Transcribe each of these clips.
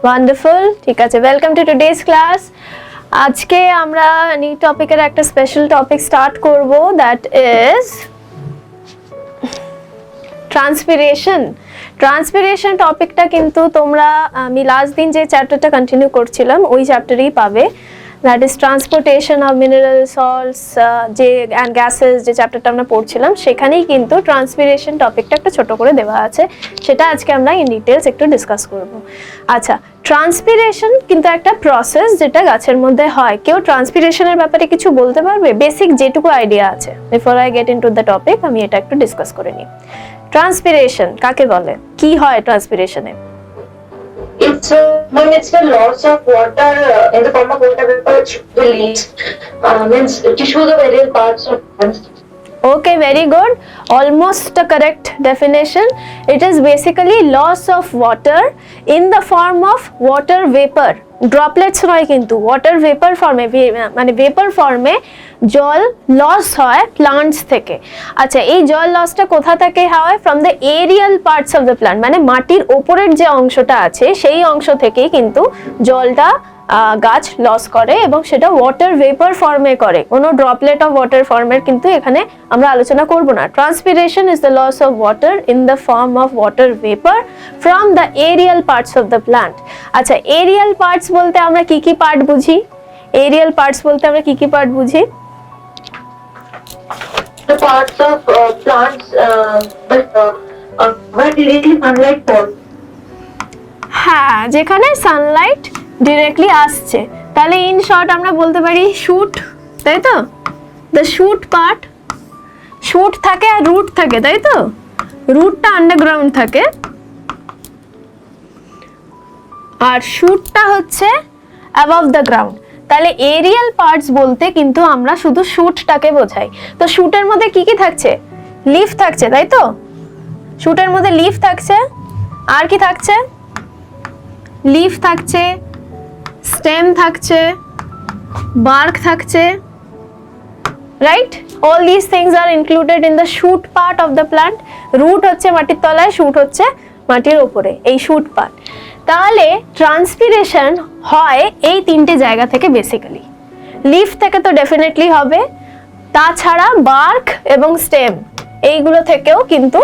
Wonderful, ঠিক আছে। Welcome to today's class. আজকে আমরা নিউ টপিকের একটা স্পেশাল টপিক স্টার্ট করব, দ্যাট ইজ ট্রান্সপিরেশন। ট্রান্সপিরেশন টপিকটা কিন্তু তোমরা আমি লাস্ট দিন যে চ্যাপ্টারটা কন্টিনিউ করছিলাম ওই চ্যাপ্টারেই পাবে, that is transportation of mineral salts যে অ্যান্ড গ্যাসেস, যে চ্যাপ্টারটা আমরা পড়ছিলাম সেখানেই কিন্তু ট্রান্সপিরেশন টপিকটা একটা ছোট করে দেওয়া আছে, সেটা আজকে আমরা ইন ডিটেলস একটু ডিসকাস করব। আচ্ছা, ট্রান্সপিরেশন কিন্তু একটা প্রসেস যেটা গাছের মধ্যে হয়। কেউ ট্রান্সপিরেশনের ব্যাপারে কিছু বলতে পারবে? বেসিক যেটুকু আইডিয়া আছে, before I get into the topic আমি এটা একটু ডিসকাস করে নিই। ট্রান্সপিরেশন কাকে বলে, কি হয় ট্রান্সপিরেশনে? It's when it's the loss of water in the form of water vapor release, means tissues of various parts of plants. Okay, very good. Almost a correct definition. It is basically loss of water in the form of water vapor. Droplets নয় কিন্তু, water vapor form এ, মানে vapor form এ জল loss হয় plants থেকে। আচ্ছা, এই জল লসটা কোথা থেকে হয়? From the aerial parts of the plant, মানে মাটির ওপরের যে অংশটা আছে সেই অংশ থেকেই কিন্তু জলটা গাছ লস করে, এবং সেটা ওয়াটার ভেপার ফর্মে করে, কোনো ড্রপলেট অফ ওয়াটার ফর্মের কিন্তু এখানে আমরা আলোচনা করব না। Transpiration is the loss of water in the form of water vapour from the aerial parts of the plant. আচ্ছা, এরিয়াল পার্টস বলতে আমরা কি কি পার্ট বুঝি? এরিয়াল পার্টস বলতে আমরা কি কি পার্ট বুঝি? The parts of plants where directly sunlight falls. হ্যাঁ, যেখানে সানলাইট ডিরেক্টলি আসছে, তাহলে ইন শর্ট আমরা বলতে পারি শুট, তাই তো? দ্য শুট পার্ট, শুট থাকে আর রুট থাকে, তাই তো? রুটটা আন্ডারগ্রাউন্ড থাকে আর শুটটা হচ্ছে অ্যাবভ দ্য গ্রাউন্ড। তাহলে এরিয়াল পার্টস বলতে কিন্তু আমরা শুধু শুটটাকে বোঝাই। তো শুটের মধ্যে কি কি থাকছে? লিফ থাকছে, তাই তো? শুটের মধ্যে লিফ থাকছে, আর কি থাকছে? লিফ থাকছে, স্টেম থাকছে, বার্ক থাকছে, right? All this things are included in the shoot part of the plant. Root হচ্ছে মাটির তলায়, শুট হচ্ছে মাটির ওপরে, এই শুট পার্ট। তাহলে ট্রান্সপিরেশন হয় এই তিনটে জায়গা থেকে বেসিক্যালি। লিফ থেকে তো ডেফিনেটলি হবে, তাছাড়া বার্ক এবং স্টেম এইগুলো থেকেও কিন্তু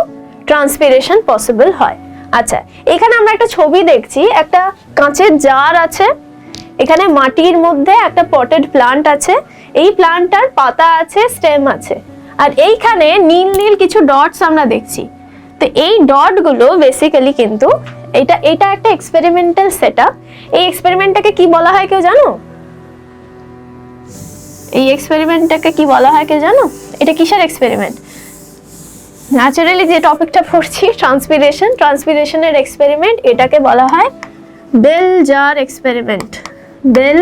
ট্রান্সপিরেশন পসিবল হয়। আচ্ছা, এখানে আমরা একটা ছবি দেখছি, একটা কাঁচের জার আছে, এখানে মাটির মধ্যে একটা পটেড প্লান্ট আছে, এই প্লান্টটার পাতা আছে, স্টেম আছে, আর এইখানে নীল নীল কিছু ডটস আমরা দেখছি। তো এই ডটগুলো বেসিক্যালি কিন্তু এটা একটা এক্সপেরিমেন্টাল সেটআপ। এই এক্সপেরিমেন্টটাকে কি বলা হয় কেউ জানো? এই এক্সপেরিমেন্টটাকে কি বলা হয় কেউ জানো? এটা কিসের এক্সপেরিমেন্ট? ন্যাচারালি যে টপিকটা পড়ছি ট্রান্সপিরেশন, ট্রান্সপিরেশনের এক্সপেরিমেন্ট, এটাকে বলা হয় bell jar experiment. Bell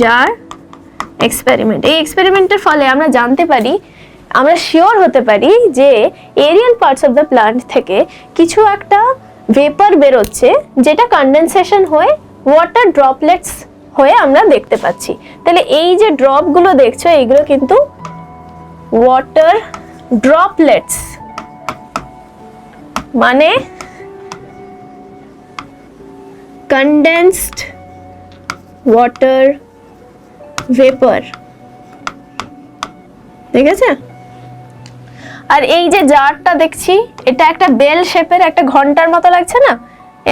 jar experiment. এই এক্সপেরিমেন্টের ফলে আমরা জানতে পারি, আমরা শিওর হতে পারি যে aerial parts of the plant থেকে কিছু একটা ভেপার বেরোচ্ছে, যেটা কনডেনসেশন হয়ে ওয়াটার ড্রপলেটস হয়ে আমরা দেখতে পাচ্ছি। তাহলে এই যে ড্রপগুলো দেখছো এইগুলো কিন্তু ওয়াটার ড্রপলেটস, মানে কনডেন্সড ওয়াটার ভেপার, ঠিক আছে? আর এই যে জারটা দেখছি, এটা একটা বেল শেপের, একটা ঘন্টার মতো লাগছে না?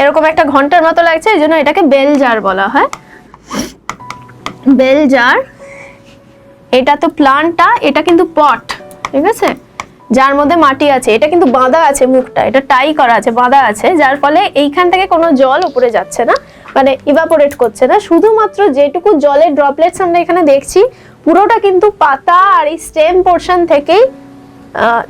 এরকম একটা ঘন্টার মতো লাগছে, এই জন্য এটাকে বেল জার বলা হয়। Bell jar. এটা তো প্লান্টটা, এটা কিন্তু পট, ঠিক আছে, যার মধ্যে মাটি আছে। এটা কিন্তু বাঁধা আছে, মুখটা এটা টাই করা আছে, বাঁধা আছে, যার ফলে এইখান থেকে কোনো জল উপরে যাচ্ছে না, মানে ইভাপোরেট করছে না। শুধুমাত্র যেটুকু জলের ড্রপলেটস আমরা এখানে দেখছি পুরোটা কিন্তু পাতা আর এই স্টেম পোর্শন থেকেই,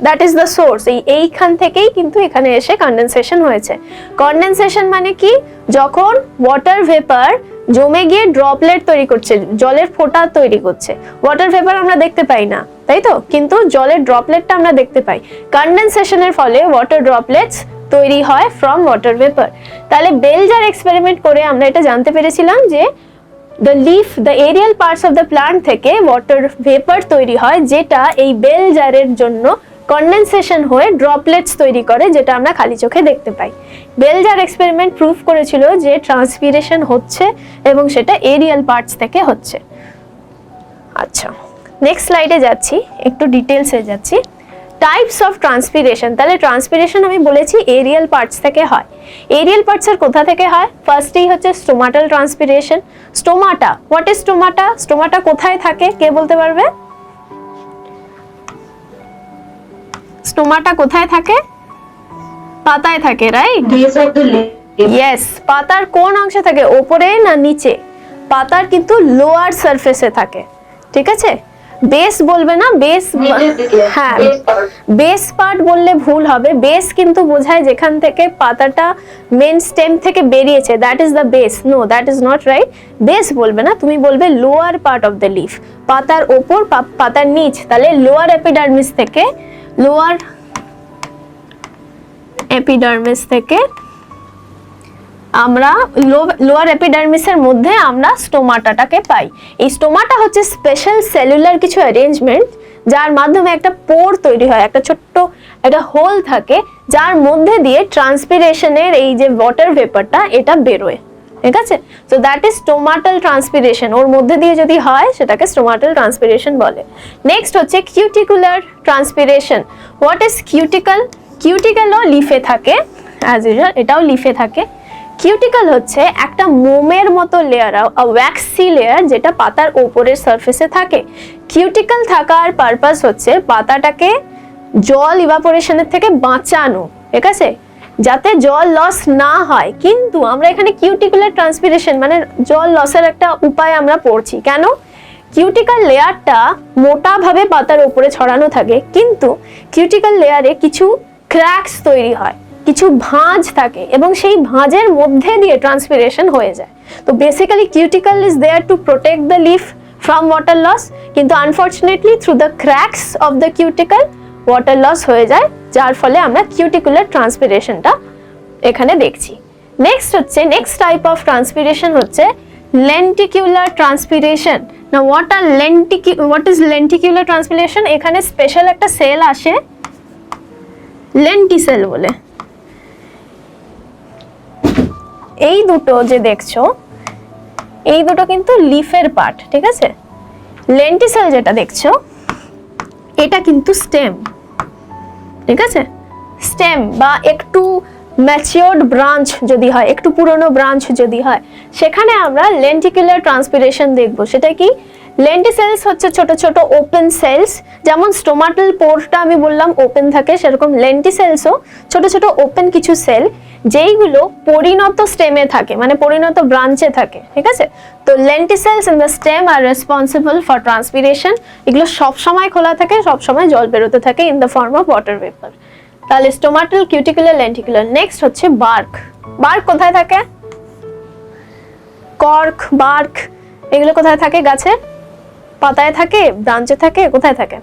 দ্যাট ইজ দ্য সোর্স। এইখান থেকেই কিন্তু এখানে এসে কনডেনসেশন হয়েছে। কনডেনসেশন মানে কি? যখন ওয়াটার ভেপার জমে গিয়ে ড্রপলেট তৈরি করছে, জলের ফোঁটা তৈরি করছে। ওয়াটার ভেপার আমরা দেখতে পাই না, তাই তো, কিন্তু জলের ড্রপলেটটা আমরা দেখতে পাই। কনডেনসেশনের ফলে ওয়াটার ড্রপলেটস তৈরি হয় ফ্রম ওয়াটার ভেপার। তাহলে বেল জার এক্সপেরিমেন্ট করে আমরা এটা জানতে পেরেছিলাম যে the aerial parts of the plant থেকে ওয়াটার ভেপার তৈরি হয়, যেটা এই বেল জারের জন্য কনডেনসেশন হয়ে ড্রপলেটস তৈরি করে, যেটা আমরা খালি চোখে দেখতে পাই। বেল যার এক্সপেরিমেন্ট প্রুভ করেছিল যে ট্রান্সপিরেশন হচ্ছে এবং সেটা এরিয়াল পার্টস থেকে হচ্ছে। আচ্ছা, নেক্সট স্লাইডে যাচ্ছি, একটু ডিটেলসে যাচ্ছি। Types of transpiration. তাহলে ট্রান্সপিরেশন আমি বলেছি এরিয়াল পার্টস থেকে হয়। এরিয়াল পার্টসের কোথা থেকে হয়? ফার্স্টেই হচ্ছে stomatal transpiration. Stomata, what is stomata? Stomata কোথায় থাকে, কে বলতে পারবে? স্টোমাটা কোথায় থাকে? পাতায় থাকে, right? Base of the leaf. Yes, পাতার কোন অংশে থাকে, ওপরে না নিচে? পাতার কিন্তু লোয়ার সারফেসে থাকে, ঠিক আছে? বেস বলবে না, বেস, নিচের দিকে, হ্যাঁ base part. বেস পার্ট বললে ভুল হবে। বেস কিন্তু বোঝায় যেখান থেকে পাতাটা মেন স্টেম থেকে বেরিয়েছে, that is the base. No, that is not right. Base বলবে না, তুমি বলবে lower part of the leaf, পাতার ওপর, পাতার নিচ। তাহলে লোয়ার এপিডার্মিস থেকে, লোয়ার এপিডার্মিস থেকে আমরা লোয়ার এপিডার্মিসের মধ্যে আমরা স্টোমাটাটাকে পাই। এই স্টোমাটা হচ্ছে স্পেশাল সেলুলার কিছু অ্যারেঞ্জমেন্ট, যার মাধ্যমে একটা পোর তৈরি হয়, একটা ছোট্ট একটা হোল থাকে, যার মধ্যে দিয়ে ট্রান্সপিরেশনের এই যে ওয়াটার ভেপারটা এটা বেরোয়, ঠিক আছে? So that is stomatal transpiration. ওর মধ্যে দিয়ে যদি হয় সেটাকে স্টোমাটাল ট্রান্সপিরেশন বলে। নেক্সট হচ্ছে cuticular transpiration. What is cuticle? কিউটিকলও লিফে থাকে, অ্যাজ ইউজুয়াল এটাও লিফে থাকে। কিউটিকল হচ্ছে একটা মোমের মতো লেয়ার, ওয়্যাক্সি লেয়ার, যেটা পাতার ওপরের সারফেসে থাকে। কিউটিকল থাকার পারপাস হচ্ছে পাতাটাকে জল ইভাপোরেশনের থেকে বাঁচানো, ঠিক আছে, যাতে জল লস না হয়। কিন্তু আমরা এখানে কিউটিকুলার ট্রান্সপিরেশন মানে জল লসের একটা উপায় আমরা পড়ছি। কেন? কিউটিকল লেয়ারটা মোটাভাবে পাতার উপরে ছড়ানো থাকে, কিন্তু কিউটিকল লেয়ারে কিছু ক্র্যাকস তৈরি হয়, কিছু ভাঁজ থাকে, এবং সেই ভাঁজের মধ্যে দিয়ে ট্রান্সপিরেশন হয়ে যায়। তো basically cuticle is there to protect the leaf from water loss, কিন্তু unfortunately through the cracks of the cuticle water loss হয়ে যায়, যার ফলে আমরা কিউটিকুলার ট্রান্সপিরেশনটা এখানে দেখছি। নেক্সট হচ্ছে, নেক্সট টাইপ অফ ট্রান্সপিরেশন হচ্ছে লেন্টিকুলার ট্রান্সপিরেশন। না, হোয়াট ইজ লেন্টিকুলার ট্রান্সপিরেশন? এখানে স্পেশাল একটা সেল আসে লেন্টিসেল বলে। এই দুটো যে দেখছো, এই দুটো কিন্তু লিফের পার্ট, ঠিক আছে? লেন্টিসেল যেটা দেখছো এটা কিন্তু স্টেম, ঠিক আছে? স্টেম বা একটু ম্যাচিওরড ব্রাঞ্চ যদি হয়, একটু পুরনো ব্রাঞ্চ যদি হয়, সেখানে আমরা লেন্টিকুলার ট্রান্সপিরেশন দেখব। সেটা কি? লেন্টিসেলস হচ্ছে ছোট ছোট ওপেন সেলস, যেমন স্টোমাটাল পোরটা আমি বললাম ওপেন থাকে, সেরকম লেন্টিসেলসও ছোট ছোট ওপেন কিছু সেল, যেইগুলো পরিণত স্টেমে থাকে, মানে পরিণত ব্রাঞ্চে থাকে, ঠিক আছে? তো lenticels in the stem are responsible for transpiration. এগুলো সব সময় খোলা থাকে, সব সময় জল বেরোতে থাকে in the form of water vapour. তাহলে স্টোমাটাল, কিউটিকুলার, লেন্টিকুলার। নেক্সট হচ্ছে বার্ক। বার্ক কোথায় থাকে? কর্ক, বার্ক এগুলো কোথায় থাকে? গাছের পাতায় থাকে, ব্রাঞ্চে থাকে, কোথায় থাকে?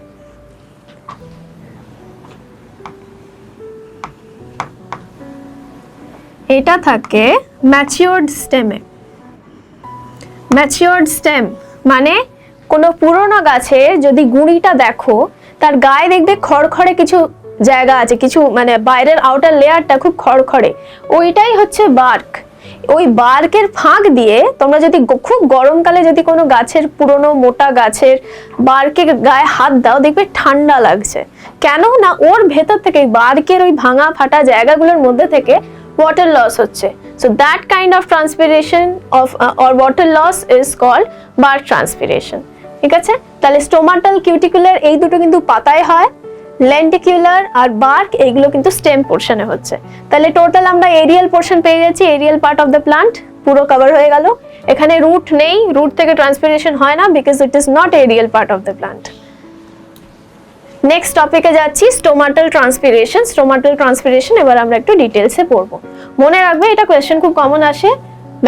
এটা থাকে ম্যাচিওরড স্টেমে। ম্যাচিওরড স্টেম মানে কোনো পুরনো গাছে যদি গুঁড়িটা দেখো, তার গায়ে দেখবে খড়খড়ে কিছু জায়গা আছে, কিছু মানে বাইরের আউটার লেয়ারটা খুব খড়খড়ে, ওইটাই হচ্ছে বার্ক। ওই বার্কের ফাঁক দিয়ে তোমরা যদি খুব গরমকালে যদি কোনো গাছের, পুরনো মোটা গাছের বার্কের গায়ে হাত দাও, দেখবে ঠান্ডা লাগছে। কেন না? ওর ভেতর থেকে বার্কের ওই ভাঙা ফাটা জায়গাগুলোর মধ্যে থেকে water loss হচ্ছে। So that kind of transpiration of or water loss is called bark transpiration, ঠিক আছে? তাহলে স্টোমাটাল, কিউটিকুলার এই দুটো কিন্তু পাতায় হয়, লেন্টিকুলার আর বার্ক এইগুলো কিন্তু স্টেম পোর্শনে হচ্ছে। তাহলে টোটাল আমরা এরিয়াল পোর্শন পেয়ে গেছি, aerial part of the plant পুরো কভার হয়ে গেল। এখানে রুট নেই, রুট থেকে ট্রান্সপিরেশন হয় না, because it is not aerial part of the plant. Next টপিকে যাচ্ছি, স্টোমাটাল ট্রান্সপিরেশন। স্টোমাটাল ট্রান্সপিরেশন এবার আমরা একটু ডিটেলসে পড়বো। মনে রাখবে এটা কোয়েশ্চেন খুব কমন আসে,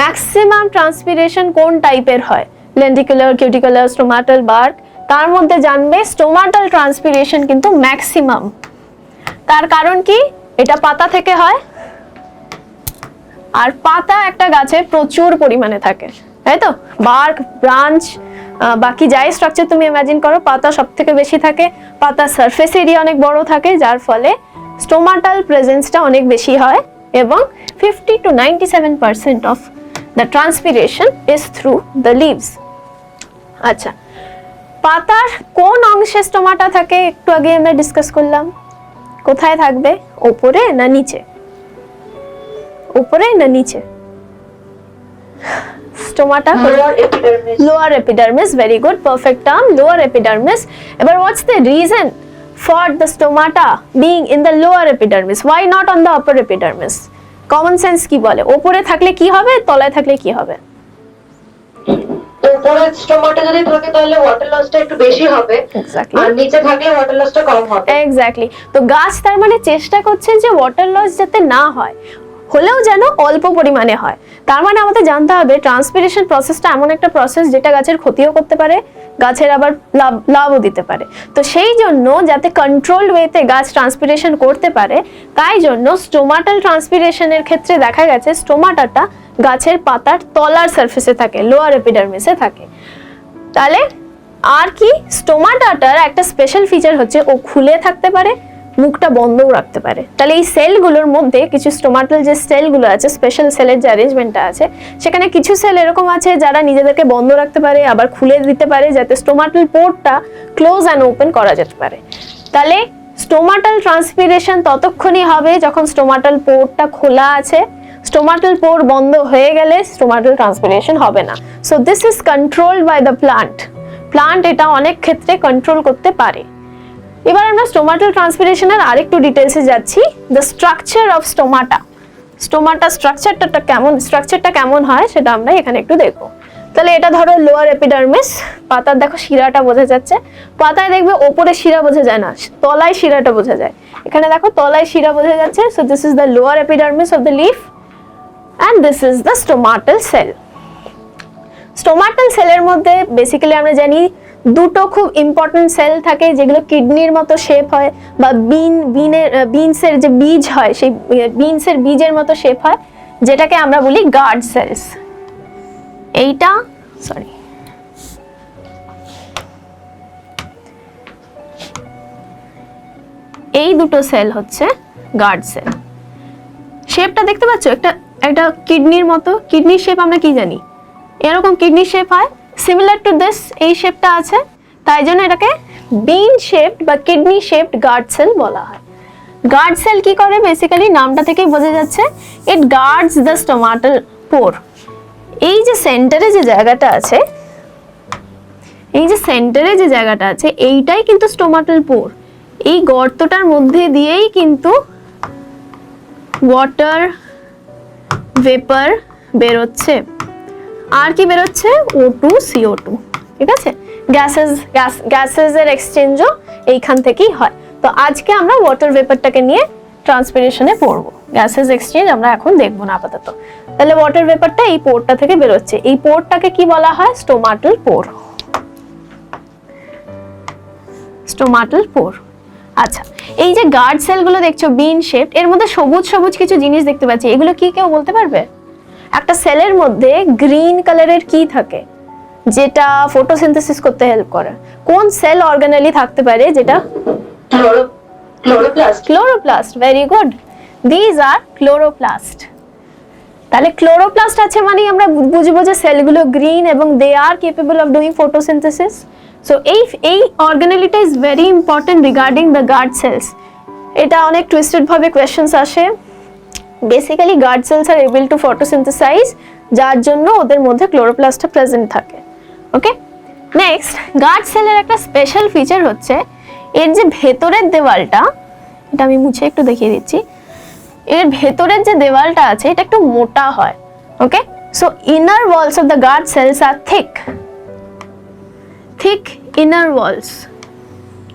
ম্যাক্সিমাম ট্রান্সপিরেশন কোন টাইপের হয়? Lenticular, cuticular, stomatal, bark. তার মধ্যে জানবে স্টোমাটাল ট্রান্সপিরেশন কিন্তু ম্যাক্সিমাম। তার কারণ কি? এটা পাতা থেকে হয়, আর পাতা একটা গাছে প্রচুর পরিমাণে থাকে, তাই তো? বার্ক, ব্রাঞ্চ, বাকি যাই স্ট্রাকচার তুমি ইমাজিন করো, পাতা সব থেকে বেশি থাকে, পাতার সারফেস এরিয়া অনেক বড় থাকে, যার ফলে স্টোমাটাল প্রেজেন্সটা অনেক বেশি হয় এবং 50 to 97% of the transpiration is through the leaves. আচ্ছা, পাতার কোন অংশে স্টোমাটা থাকে একটু আগে আমরা ডিসকাস করলাম, কোথায় থাকবে, উপরে না নিচে? উপরে না নিচে? Stomata Lower epidermis. lower epidermis, very good, perfect term, lower epidermis. But what's the reason for the stomata being in the lower epidermis? Why not on the upper epidermis? Common sense কি বলে, উপরে থাকলে কি হবে, তলায় থাকলে কি হবে? উপরে স্টোমাটা যদি থাকে তাহলে ওয়াটার লসটা একটু বেশি হবে, Exactly. আর নিচে থাকলে ওয়াটার লসটা কম হবে। এক্স্যাক্টলি। তো গাছ তার মানে চেষ্টা করছে যে ওয়াটার লস যাতে না হয়, হলেও যেন অল্প পরিমাণে হয়। তার মানে আমাদের জানতে হবে ট্রান্সপিরেশন প্রসেসটা এমন একটা প্রসেস যেটা গাছের ক্ষতিও করতে পারে, গাছের আবার লাভও দিতে পারে। তো সেই জন্য যাতে কন্ট্রোলড ওয়েতে গাছ ট্রান্সপিরেশন করতে পারে, তাই জন্য স্টোমাটাল ট্রান্সপিরেশনের ক্ষেত্রে দেখা গেছে স্টোমাটাটা গাছের পাতার তলার সারফেসে থাকে, লোয়ার এপিডার্মিসে থাকে। তাহলে আর কি, স্টোমাটাটার একটা স্পেশাল ফিচার হচ্ছে ও খুলে থাকতে পারে, মুখটা বন্ধও রাখতে পারে। তাহলে এই সেলগুলোর মধ্যে কিছু স্টোমাটাল যে সেলগুলো আছে, স্পেশাল সেলের যে অ্যারেঞ্জমেন্টটা আছে, সেখানে কিছু সেল এরকম আছে যারা নিজেদেরকে বন্ধ রাখতে পারে, আবার খুলে দিতে পারে যাতে স্টোমাটাল পোর্টটা ক্লোজ অ্যান্ড ওপেন করা যেতে পারে। তাহলে স্টোমাটাল ট্রান্সপিরেশন ততক্ষণই হবে যখন স্টোমাটাল পোর্টটা খোলা আছে, স্টোমাটাল পোর বন্ধ হয়ে গেলে স্টোমাটাল ট্রান্সপিরেশন হবে না। So this is controlled by the plant এটা অনেক ক্ষেত্রে কন্ট্রোল করতে পারে। এবার আমরা স্টোমাটাল ট্রান্সপিরেশনের আরেকটু ডিটেলসে যাচ্ছি। দ্য স্ট্রাকচার অফ স্টোমাটা স্ট্রাকচারটা কেমন হয় সেটা আমরা এখানে একটু দেখবো। তাহলে এটা ধরো লোয়ার এপিডার্মিস, পাতার দেখো শিরাটা বোঝা যাচ্ছে, পাতায় দেখবে ওপরে শিরা বোঝা যায় না, তলায় শিরাটা বোঝা যায়। এখানে দেখো তলায় শিরা বোঝা যাচ্ছে। So this is the lower epidermis of the leaf and this is the stomatal cell. Stomatal সেলের মধ্যে বেসিক্যালি আমরা জানি দুটো খুব ইম্পর্টেন্ট সেল থাকে যেগুলো কিডনির মতো শেপ হয়, বা বিনসের যে বীজ হয় সেই বিনসের বীজের মতো শেপ হয়, যেটাকে আমরা বলি গার্ড সেলস। এইটা সরি এই দুটো সেল হচ্ছে গার্ড সেল। শেপটা দেখতে পাচ্ছ, একটা কিডনির মতো, কিডনির শেপ আমরা কি জানি, এরকম কিডনি শেপ হয়, সিমিলার টু দিস এই শেপটা আছে, তাই জন্য এটাকে বিন শেপড বা কিডনি শেপড গার্ড সেল বলা হয়। গার্ড সেল কি করে, বেসিক্যালি নামটা থেকেই বোঝা যাচ্ছে, ইট গার্ডস দ্য স্টোমাটাল পোর। এই যে সেন্টারে যে জায়গাটা আছে, এইটাই কিন্তু স্টোমাটাল পোর। এই গর্তটার মধ্যে দিয়েই কিন্তু ওয়াটার ভেপার বেরোচ্ছে। আর কি বেরোচ্ছে, O2 CO2, ঠিক আছে, গ্যাসেস এর এক্সচেঞ্জও এইখান থেকেই হয়। তো আজকে আমরা ওয়াটার ভেপারটাকে নিয়ে ট্রান্সপিরেশনে পড়বো, গ্যাসেস এক্সচেঞ্জ আমরা এখন দেখবো না আপাতত। তাহলে ওয়াটার ভেপারটা এই পোরটা থেকে বেরোচ্ছে, এই পোরটাকে কি বলা হয়, স্টোমাটাল পোর। আচ্ছা, এই যে গার্ড সেলগুলো দেখছো বিন শেপ, এর মধ্যে সবুজ সবুজ কিছু জিনিস দেখতে পাচ্ছি, এগুলো কি কেউ বলতে পারবে? একটা সেলের মধ্যে গ্রিন কালারের কি থাকে যেটা ফটোসিনথেসিস করতে হেল্প করে? কোন সেল অর্গানালি থাকতে পারে যেটা? Chloroplast, very good, these are chloroplast. তাহলে ক্লোরোপ্লাস্ট আছে মানে আমরা বুঝবো যে সেলগুলো গ্রিন এবং they are capable of doing photosynthesis. So এই অর্গানালিটা is very important regarding the guard cells. এটা অনেক টুইস্টেড ভাবে কোয়েশ্চেন্স আসে। Basically guard cells are able to photosynthesize, যার জন্য ওদের মধ্যে ক্লোরোপ্লাস্টটা প্রেজেন্ট থাকে। ওকে, নেক্সট, গার্ড সেলের একটা স্পেশাল ফিচার হচ্ছে এর যে ভেতরের দেওয়ালটা, এটা আমি মুছে একটু দেখিয়ে দিচ্ছি, এর ভেতরের যে দেওয়ালটা আছে এটা একটু মোটা হয়। Okay, so inner walls of the guard cells are thick inner walls,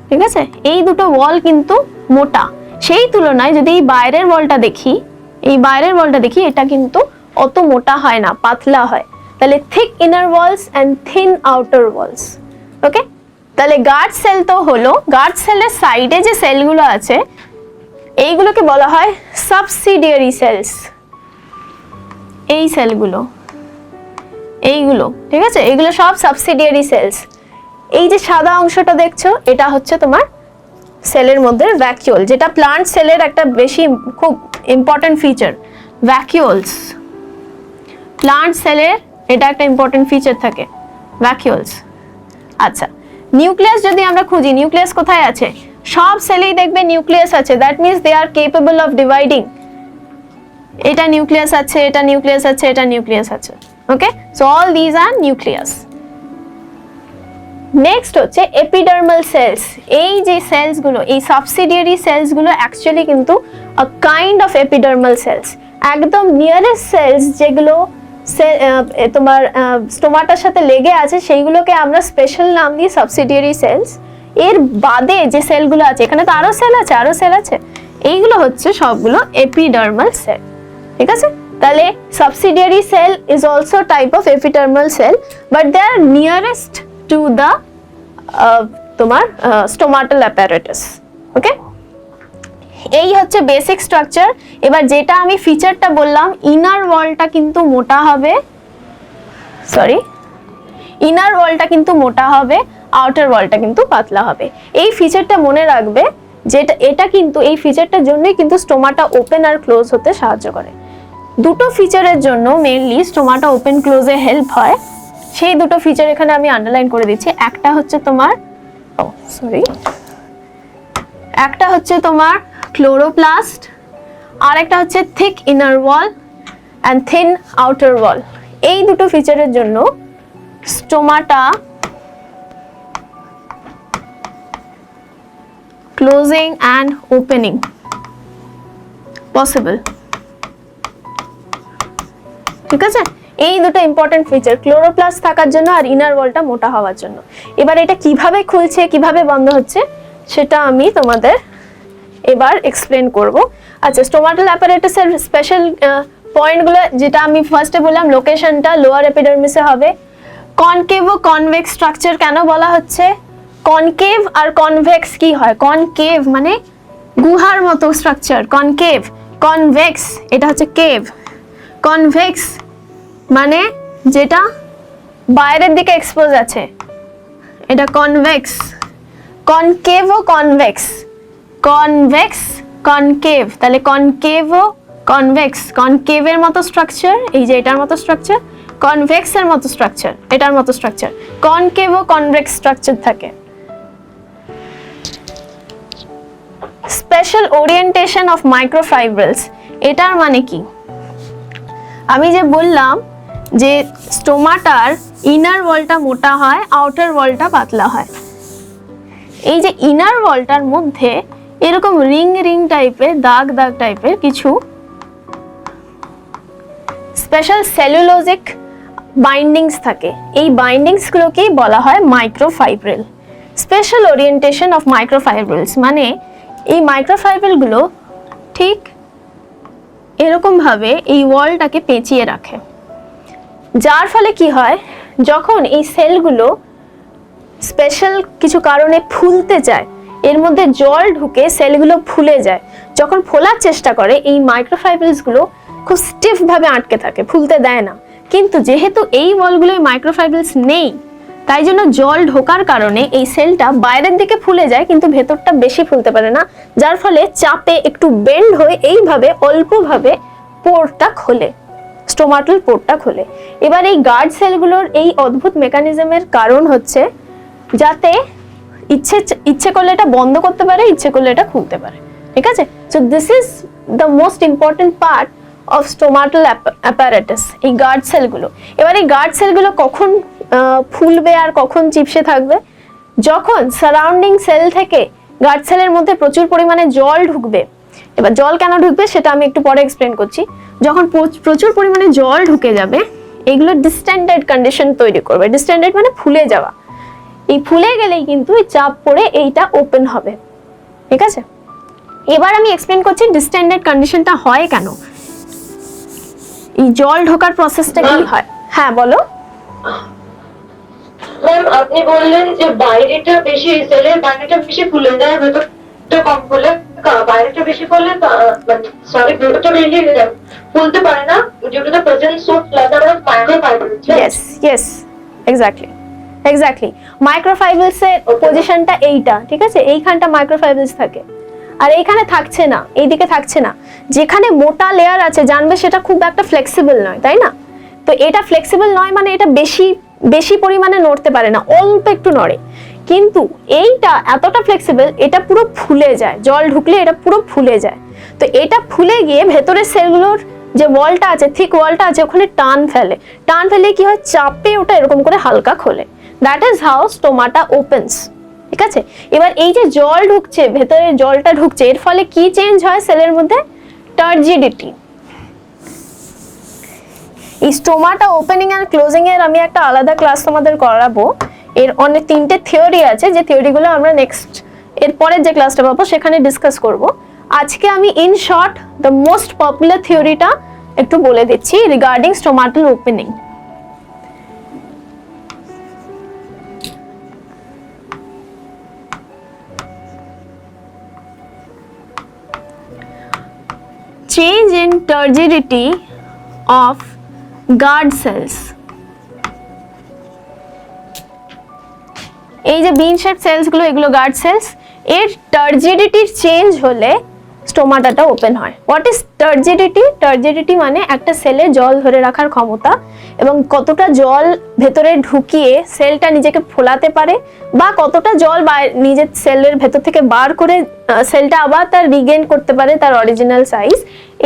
ঠিক আছে, এই দুটো ওয়াল কিন্তু মোটা। সেই তুলনায় যদি এই বাইরের ওয়ালটা দেখি, এটা কিন্তু অত মোটা হয় না, পাতলা হয়। তাহলে thick inner walls and thin outer walls. Okay, তাহলে গার্ড সেল তো হলো, গার্ড সেলের সাইডে যে সেলগুলো আছে এইগুলোকে বলা হয় সাবসিডিয়ারি সেলস। এই সেলগুলো এইগুলো, ঠিক আছে, এইগুলো সব সাবসিডিয়ারি সেলস। এই যে সাদা অংশটা দেখছো, এটা হচ্ছে তোমার সেলের মধ্যে ভ্যাকিউল, যেটা প্লান্ট সেলের একটা বেশি খুব ইম্পর্টেন্ট ফিচার। ভ্যাকিউলস, প্লান্ট সেলের এটা একটা ইম্পর্টেন্ট ফিচার থাকে, ভ্যাকিউলস। আচ্ছা, নিউক্লিয়াস যদি আমরা খুঁজি, নিউক্লিয়াস কোথায় আছে? সব সেলেই দেখবে নিউক্লিয়াস আছে, that means they are capable of dividing. এটা নিউক্লিয়াস আছে, এটা নিউক্লিয়াস আছে, এটা নিউক্লিয়াস আছে, okay, so all this are nucleus. Next হচ্ছে এপিডার্মাল সেলস। এই যে সেলস গুলো, এই সাবসিডিয়ারি সেলস গুলো অ্যাকচুয়ালি কিন্তু a kind of epidermal cells. একদম নিয়ারেস্ট সেলস যেগুলো তোমার স্টোমাটার সাথে লেগে আছে, সেইগুলোকে আমরা স্পেশাল নাম দিই সাবসিডিয়ারি সেলস। এর বাদে যে সেলগুলো আছে, এখানে তো আরো সেল আছে, আরো সেল আছে, এইগুলো হচ্ছে সবগুলো এপিডার্মাল সেল, ঠিক আছে। তাহলে subsidiary cell is also type of epidermal cell, but they are nearest to the তোমার স্টোমাটাল অ্যাপারেটাস, ওকে। এই হচ্ছে বেসিক স্ট্রাকচার। এবার যেটা আমি ফিচারটা বললাম, ইনার ওয়ালটা কিন্তু মোটা হবে, সরি, ইনার ওয়ালটা কিন্তু মোটা হবে, আউটার ওয়ালটা কিন্তু পাতলা হবে। এই ফিচারটা মনে রাখবে, যেটা এটা কিন্তু এই ফিচারটার জন্যই কিন্তু স্টোমাটা ওপেন আর ক্লোজ হতে সাহায্য করে। দুটো ফিচারের জন্য মেইনলি স্টোমাটা ওপেন ক্লোজে হেল্প হয়, সেই দুটো ফিচার এখানে আমি আন্ডারলাইন করে দিচ্ছি। একটা হচ্ছে তোমার একটা হচ্ছে তোমার ক্লোরোপ্লাস্ট, আর একটা হচ্ছে thick inner wall and thin outer wall. এই দুটো ফিচারের জন্য stomata closing and opening possible, ঠিক আছে। এই দুটো ইম্পর্টেন্ট ফিচার, ক্লোরোপ্লাস্ট থাকার জন্য আর ইনার ওয়ালটা মোটা হওয়ার জন্য। এবার এটা কিভাবে খুলছে, কিভাবে বন্ধ হচ্ছে, সেটা আমি তোমাদের এবার এক্সপ্লেন করব। আচ্ছা, স্টোমাটাল অ্যাপারেটাসের স্পেশাল পয়েন্টগুলো, যেটা আমি ফার্স্টে বললাম, লোকেশনটা লোয়ার এপিডার্মিসে হবে। কনকেভ ও কনভেক্স স্ট্রাকচার কেন বলা হচ্ছে? কনকেভ আর কনভেক্স কি হয়? কনকেভ মানে গুহার মতো স্ট্রাকচার, কনকেভ। কনভেক্স এটা হচ্ছে কেভ। কনভেক্স মানে যেটা বাইরের দিকে এক্সপোজ আছে, এটা কনভেক্স। কনকেভ ও কনভেক্স, কনভেক্স কনকেভ, তাহলে কনকেভ ও কনভেক্স। কনকেভের মতো স্ট্রাকচার, এই যে এটার মতো স্ট্রাকচার, কনভেক্সের মতো স্ট্রাকচার, এটার মতো স্ট্রাকচার। কনকেভ ও কনভেক্স স্ট্রাকচার থাকে। স্পেশাল ওরিয়েন্টেশন অফ মাইক্রোফাইব্রিলস, এটার মানে কি? আমি যে বললাম যে স্টোমাটার ইনার ওয়ালটা মোটা হয়, আউটার ওয়ালটা পাতলা হয়। এই যে ইনার ওয়ালটার মধ্যে এরকম রিং রিং টাইপের, দাগ দাগ টাইপের কিছু স্পেশাল সেলুলোজিক বাইন্ডিংস থাকে। এই বাইন্ডিংসগুলোকেই বলা হয় মাইক্রোফাইব্রিল। স্পেশাল ওরিয়েন্টেশন অফ মাইক্রোফাইব্রিলস মানে এই মাইক্রোফাইব্রিলগুলো ঠিক এরকমভাবে এই ওয়ালটাকে পেঁচিয়ে রাখে, যার ফলে কি হয়, যখন এই সেলগুলো স্পেশাল কিছু কারণে ফুলতে যায়, এর মধ্যে জল ঢুকে সেলগুলো ফুলে যায়। যখন ফোলার চেষ্টা করে, এই মাইক্রোফাইব্রিলসগুলো খুব স্টিফভাবে আটকে থাকে, ফুলতে দেয় না। কিন্তু যেহেতু এই ওয়ালগুলোয় মাইক্রোফাইব্রিলস নেই, তাই জন্য জল ঢোকার কারণে এই সেলটা বাইরের দিকে ফুলে যায়, কিন্তু ভেতরটা বেশি ফুলতে পারে না, যার ফলে চাপে একটু বেন্ড হয়ে এইভাবে অল্পভাবে পোরটা খোলে, স্টোমাটাল পোরটা খোলে। এবার এই গার্ড সেলগুলোর এই অদ্ভুত মেকানিজমের কারণ হচ্ছে যাতে ইচ্ছে করলে এটা বন্ধ করতে পারে, ইচ্ছে করলে এটা খুলতে পারে, ঠিক আছে। So this is the most important part of stomatal apparatus, এই গার্ড সেলগুলো। এবার এই গার্ড সেলগুলো কখন ফুলবে আর কখন চিপসে থাকবে? যখন সারাউন্ডিং সেল থেকে গার্ড সেলের মধ্যে প্রচুর পরিমাণে জল ঢুকবে। এবার জল কেন ঢুকবে সেটা আমি একটু পরে এক্সপ্লেন করছি। যখন প্রচুর পরিমাণে জল ঢুকে যাবে, এগুলো ডিস্টেন্ডেড কন্ডিশন তৈরি করবে। ডিস্টেন্ডেড মানে ফুলে যাওয়া। এই ফুলে গেলেই কিন্তু এই চাপ পড়ে এইটা ওপেন হবে, ঠিক আছে। এবার আমি এক্সপ্লেন করছি ডিস্টেন্ডেড কন্ডিশনটা হয় কেন, এই জল ঢোকার প্রসেসটা কি হয়। হ্যাঁ বলো। ম্যাম, আপনি বললেন যে বাইরেটা বেশি, সেলের বাইরেটা বেশি ফুলে যায়, ভেতরটা কম ফুলে। বাইরেটা বেশি ফুললে, সরি, ভেতরটা বেশি ফুলতে পারে না, due to the presence of plaza of microfibrils. yes exactly microfibrils এর পজিশনটা এইটা, ঠিক আছে, এইখানটা মাইক্রোফাইবেলস থাকে আর এইখানে থাকছে না, এইদিকে থাকছে না। যেখানে মোটা লেয়ার আছে জানবে সেটা খুব একটা ফ্লেক্সিবল নয়, তাই না? তো এটা ফ্লেক্সিবল নয় মানে এটা বেশি পরিমাণে নড়তে পারে না, অল্প একটু নড়ে। কিন্তু এইটা এতটা ফ্লেক্সিবল, এটা পুরো ফুলে যায়, জল ঢুকলে এটা পুরো ফুলে যায়। তো এটা ফুলে গিয়ে ভেতরের সেলগুলোর যে ওয়ালটা আছে, থিক ওয়ালটা আছে, ওখানে টান ফেলে কি হয়, চাপে ওটা এরকম করে হালকা খোলে। That is how stomata opens, ঠিক আছে? এবার এই যে জল ঢুকছে, ভেতরে জলটা ঢুকছে, এর ফলে কি চেঞ্জ হয় সেলের মধ্যে? টার্জিডিটি। এই স্টোমাটা ওপেনিং আর ক্লোজিং এর আমি একটা আলাদা ক্লাস তোমাদের করাবো। এর অনেক 3টে থিওরি আছে, যে থিওরিগুলো আমরা নেক্সট এর পরের যে ক্লাসটা পাবো সেখানে ডিসকাস করব। আজকে আমি in short the most popular থিওরিটা একটু বলে দিচ্ছি regarding stomatal opening. Change in turgidity of guard cells. এই যে বিন শেপ সেলস গুলো, এগুলো গার্ড সেলস। এর টার্জিডিটির চেঞ্জ হলে স্টোমাটাটা ওপেন হয়। What is turgidity? টার্জিডিটি মানে একটা সেলে জল ধরে রাখার ক্ষমতা এবং কতটা জল ভেতরে ঢুকিয়ে সেলটা নিজেকে ফোলাতে পারে, বা কতটা জল নিজের সেলের ভেতর থেকে বার করে সেলটা আবার তার রিগেইন করতে পারে তার অরিজিনাল সাইজ।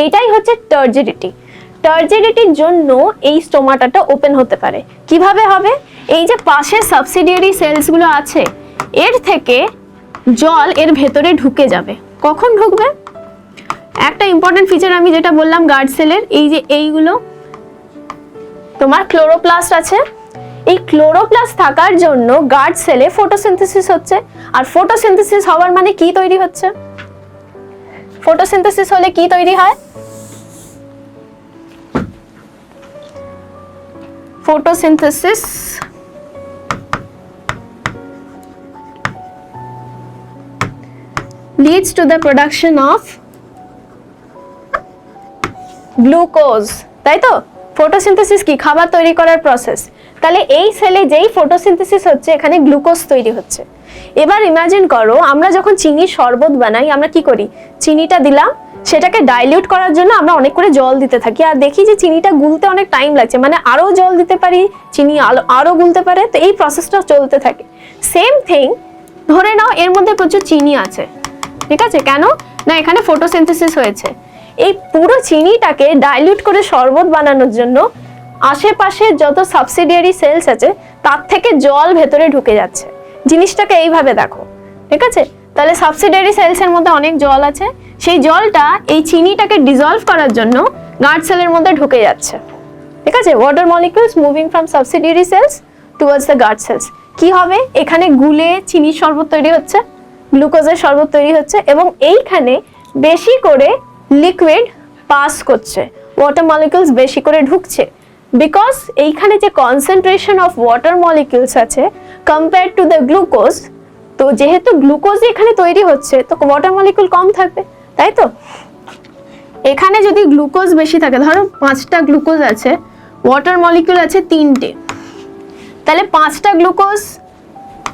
এইটাই হচ্ছে টার্জিডিটি। টার্জিডিটির জন্য এই স্টোমাটাটা ওপেন হতে পারে। কিভাবে হবে? এই যে পাশে সাবসিডিয়ারি সেলসগুলো আছে, এর থেকে জল এর ভেতরে ঢুকে যাবে। কখন ঢুকবে? একটা ইম্পর্টেন্ট ফিচার আমি যেটা বললাম গার্ড সেলের, এই যে এইগুলো তোমার ক্লোরোপ্লাস্ট আছে, এই ক্লোরোপ্লাস্ট থাকার জন্য গার্ড সেলে ফটোসিনথেসিস হচ্ছে। আর ফটোসিনথেসিস হওয়ার মানে কি তৈরি হচ্ছে? ফটোসিনথেসিস হলে কি তৈরি হয়? photosynthesis leads to the production of glucose, তাই তো? ফটোসিনথেসিস কি? খাবার তৈরি করার প্রসেস। তাহলে এই সেলে যেই ফটোসিনথেসিস হচ্ছে, এখানে গ্লুকোজ তৈরি হচ্ছে। এবার ইমাজিন করো, আমরা যখন চিনির শরবত বানাই, আমরা কি করি? চিনিটা দিলাম, সেটাকে ডাইলিউট করার জন্য আমরা অনেক করে জল দিতে থাকি, আর দেখি যে চিনিটা গুলতে অনেক টাইম লাগছে, মানে আরো জল দিতে পারি, চিনি আরো গুলতে পারে, তো এই প্রসেসটা চলতে থাকে। সেম থিং, ধরে নাও এর মধ্যে প্রচুর চিনি আছে, ঠিক আছে? কেন না? এখানে ফটোসিনথেসিস হয়েছে। এই পুরো চিনিটাকে ডাইলিউট করে শরবত বানানোর জন্য আশেপাশে যত সাবসিডিয়ারি সেলস আছে তার থেকে জল ভেতরে ঢুকে যাচ্ছে। জিনিসটাকে এইভাবে দেখো, ঠিক আছে? তাহলে সাবসিডিয়ারি সেলসের মধ্যে অনেক জল আছে, সেই জলটা এই চিনিটাকে ডিসলভ করার জন্য গার্ড সেলের মধ্যে ঢুকে যাচ্ছে, ঠিক আছে? Water molecules moving from subsidiary cells towards the guard cells. কি হবে? এখানে গুলে চিনির শরবত তৈরি হচ্ছে, গ্লুকোজের শরবত তৈরি হচ্ছে, এবং এইখানে বেশি করে লিকুইড পাস করছে, ওয়াটার মলিকিউলস বেশি করে ঢুকছে, বিকজ এইখানে যে কনসেন্ট্রেশন অফ ওয়াটার মলিকিউলস আছে কম্পেয়ার টু দ্য গ্লুকোজ, তো যেহেতু গ্লুকোজ এখানে তৈরি হচ্ছে তো ওয়াটার মলিকিউল কম থাকবে, তাই তো? এখানে যদি গ্লুকোজ বেশি থাকে, ধরো 5টা গ্লুকোজ আছে, ওয়াটার মলিকিউল আছে 3টে, তাহলে 5টা গ্লুকোজ,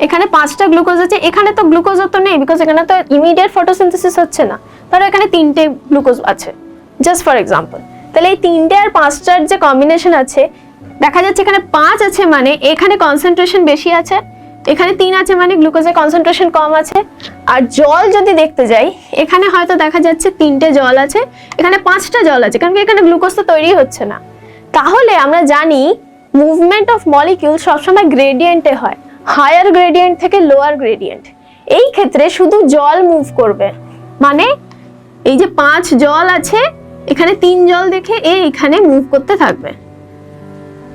এখানে 5টা গ্লুকোজ আছে, এখানে তো গ্লুকোজ তো নেই, বিকজ এখানে তো ইমিডিয়েট ফটোসিনথেসিস হচ্ছে না। ধরো এখানে 3টে গ্লুকোজ আছে, জাস্ট ফর এক্সাম্পল। তাহলে এই 3টে আর 5টার যে কম্বিনেশন আছে, দেখা যাচ্ছে এখানে 5 আছে মানে এখানে কনসেন্ট্রেশন বেশি আছে, এখানে 3 আছে মানে গ্লুকোজের কনসেন্ট্রেশন কম আছে। আর জল যদি দেখতে যাই, এখানে হয়তো দেখা যাচ্ছে 3টে জল আছে, এখানে 5টা জল আছে, কারণ এখানে গ্লুকোজ তো তৈরি হচ্ছে না। তাহলে আমরা জানি মুভমেন্ট অফ মলিকিউল সবসময় গ্রেডিয়েন্টে হয়, হায়ার গ্রেডিয়েন্ট থেকে লোয়ার গ্রেডিয়েন্ট। এই ক্ষেত্রে শুধু জল মুভ করবে, মানে এই যে 5 জল আছে, এখানে 3 জল দেখে এখানে মুভ করতে থাকবে।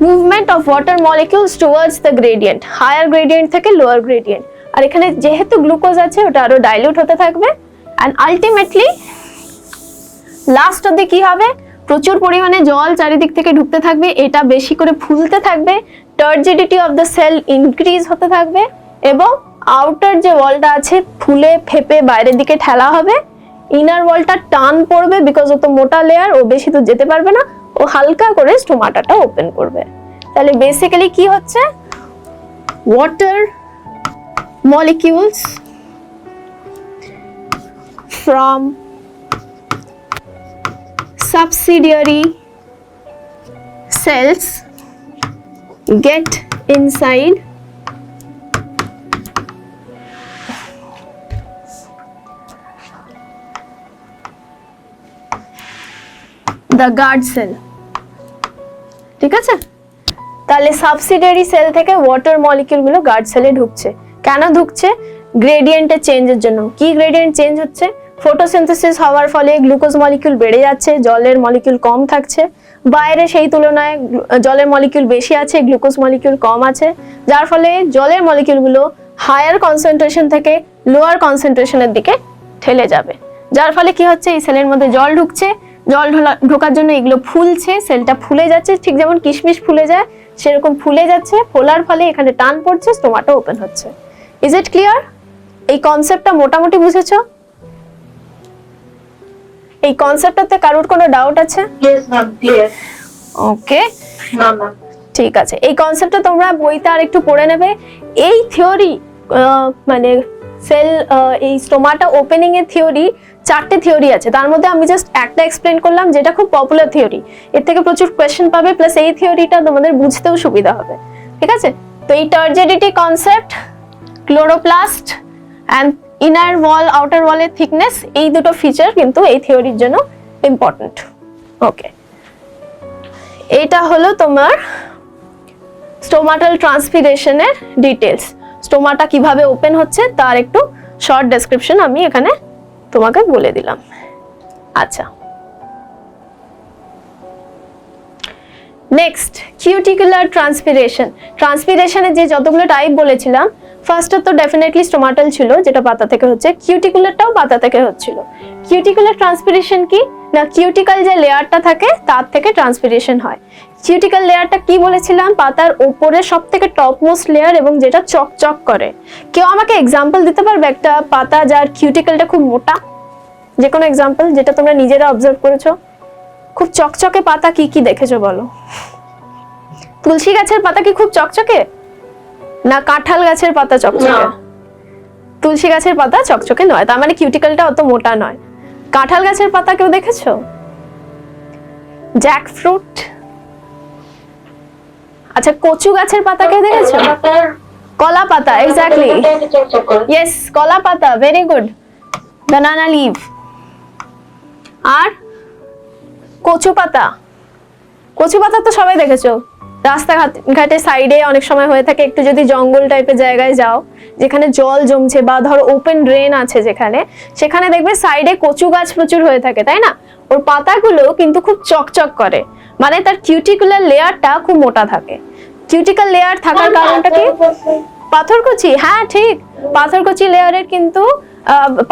Movement of water molecules towards the gradient, higher gradient থেকে লোয়ার গ্রেডিয়েন্ট। আর এখানে যেহেতু গ্লুকোজ আছে, ওটা আরো ডাইলিউট হতে থাকবে, অ্যান্ড আলটিমেটলি লাস্ট অবধি কি হবে? প্রচুর পরিমাণে জল চারিদিক থেকে ঢুকতে থাকবে, এটা বেশি করে ফুলতে থাকবে, টার্জিডিটি অফ দ্য সেল ইনক্রিজ হতে থাকবে, এবং আউটার যে ওয়ালটা আছে ফুলে ফেপে বাইরের দিকে ঠেলা হবে, ইনার ওয়ালটা টান পড়বে, বিকজ ও তো মোটা লেয়ার, ও বেশি তো যেতে পারবে না, ও হালকা করে স্টোমাটাটা ওপেন করবে। তাহলে বেসিক্যালি কি হচ্ছে, water molecules from subsidiary cells get inside the guard cell. ঠিক আছে, তাহলে সাবসিডিয়ারি সেল থেকে ওয়াটার মলিকিউল গুলো গার্ড সেলে ঢুকছে। কেন ঢুকছে? গ্রেডিয়েন্টের চেঞ্জের জন্য। কি গ্রেডিয়েন্ট চেঞ্জ হচ্ছে? ফটোসিনথেসিস হওয়ার ফলে গ্লুকোজ মলিকিউল বেড়ে যাচ্ছে, জলের মলিকিউল কম থাকছে। বাইরে সেই তুলনায় জলের মলিকিউল বেশি আছে, গ্লুকোজ মলিকিউল কম আছে, যার ফলে জলের মলিকিউলগুলো হায়ার কনসেন্ট্রেশন থেকে লোয়ার কনসেন্ট্রেশনের দিকে ঠেলে যাবে। যার ফলে কি হচ্ছে, এই সেলের মধ্যে জল ঢুকছে, জল ঢোকার জন্য এগুলো ফুলছে, সেলটা ফুলে যাচ্ছে, ঠিক যেমন কিশমিশ ফুলে যায় সেরকম ফুলে যাচ্ছে। ফোলার ফলে এখানে টান পড়ছে, স্টোমাটা ওপেন হচ্ছে। Is it clear? এই কনসেপ্টটা মোটামুটি বুঝেছো? এই কনসেপ্টটাতে কারোর কোনো ডাউট আছে? Yes, ma'am, clear. ওকে, না ma'am. ঠিক আছে। এই কনসেপ্টটা তোমরা বইতে আর একটু পড়ে নেবে। এই থিওরি মানে সেল এই স্টোমাটা ওপেনিং এর থিওরি 4টে থিওরি আছে, তার মধ্যে আমি জাস্ট একটা এক্সপ্লেন করলাম যেটা খুব পপুলার থিওরি। এর থেকে প্রচুর কোয়েশ্চেন পাবে, প্লাস এই থিওরিটা তোমাদের বুঝতেও সুবিধা হবে। ঠিক আছে, তো এই turgidity concept, chloroplast and inner wall outer ওয়ালের থিকনেস, এই দুটো ফিচার কিন্তু এই থিওরির জন্য ইম্পর্টেন্ট। ওকে, এটা হলো তোমার স্টোমাটাল ট্রান্সপিরেশনের ডিটেলস। স্টোমাটা কিভাবে ওপেন হচ্ছে তার একটু শর্ট ডেসক্রিপশন আমি এখানে তোমাকে বলে দিলাম। আচ্ছা, নেক্সট কিউটিকুলার ট্রান্সপিরেশন। ট্রান্সপিরেশনের যে যতগুলো টাইপ বলেছিলাম, ফার্স্টে তো ডেফিনেটলি স্টোমাটাল ছিল যেটা পাতা থেকে হচ্ছে, কিউটিকুলারটাও পাতা থেকে হচ্ছিল। কিউটিকুলার ট্রান্সপিরেশন কি না, কিউটিক্যাল যে লেয়ারটা থাকে তার থেকে ট্রান্সপিরেশন হয়। কিউটিক্যাল লেয়ারটা কি বলেছিলাম, পাতার উপরে সব থেকে টপ মোস্ট লেয়ার এবং যেটা চকচক করে। কেউ আমাকে এক্সাম্পল দিতে পারবে একটা পাতা যার কিউটিক্যালটা খুব মোটা? যে কোনো এক্সাম্পল যেটা তোমরা নিজেরা অবজার্ভ করেছো। খুব চকচকে পাতা কি কি দেখেছো বলো? তুলসী গাছের পাতা কি খুব চকচকে? না কাঁঠাল গাছের পাতা চকচকে? তুলসী গাছের পাতা চকচকে নয়, তার মানে কিউটিক্যালটা অত মোটা নয়। কাঁঠাল গাছের পাতা কেউ দেখেছো? জ্যাকফ্রুট, আচ্ছা কচু গাছের পাতা কেউ দেখেছো? কলা পাতা, এক্স্যাক্টলি, ইয়েস কলা পাতা, ভেরি গুড। বানানা লিভ। আর কচু পাতা, কচু পাতা তো সবাই দেখেছো, রাস্তাঘাটের সাইডে অনেক সময় হয়ে থাকে। একটু যদি জঙ্গল টাইপের জায়গায় যাও যেখানে জল জমছে বা ধরো ওপেন ড্রেন আছে যেখানে, সেখানে দেখবে সাইডে কচু গাছ প্রচুর হয়ে থাকে, তাই না? ওর পাতাগুলো কিন্তু খুব চকচক করে, মানে তার কিউটিকুলার লেয়ারটা খুব মোটা থাকে। কিউটিক্যাল লেয়ার থাকার কারণটা কি? পাথরকুচি, হ্যাঁ ঠিক, পাথরকুচি লেয়ারের কিন্তু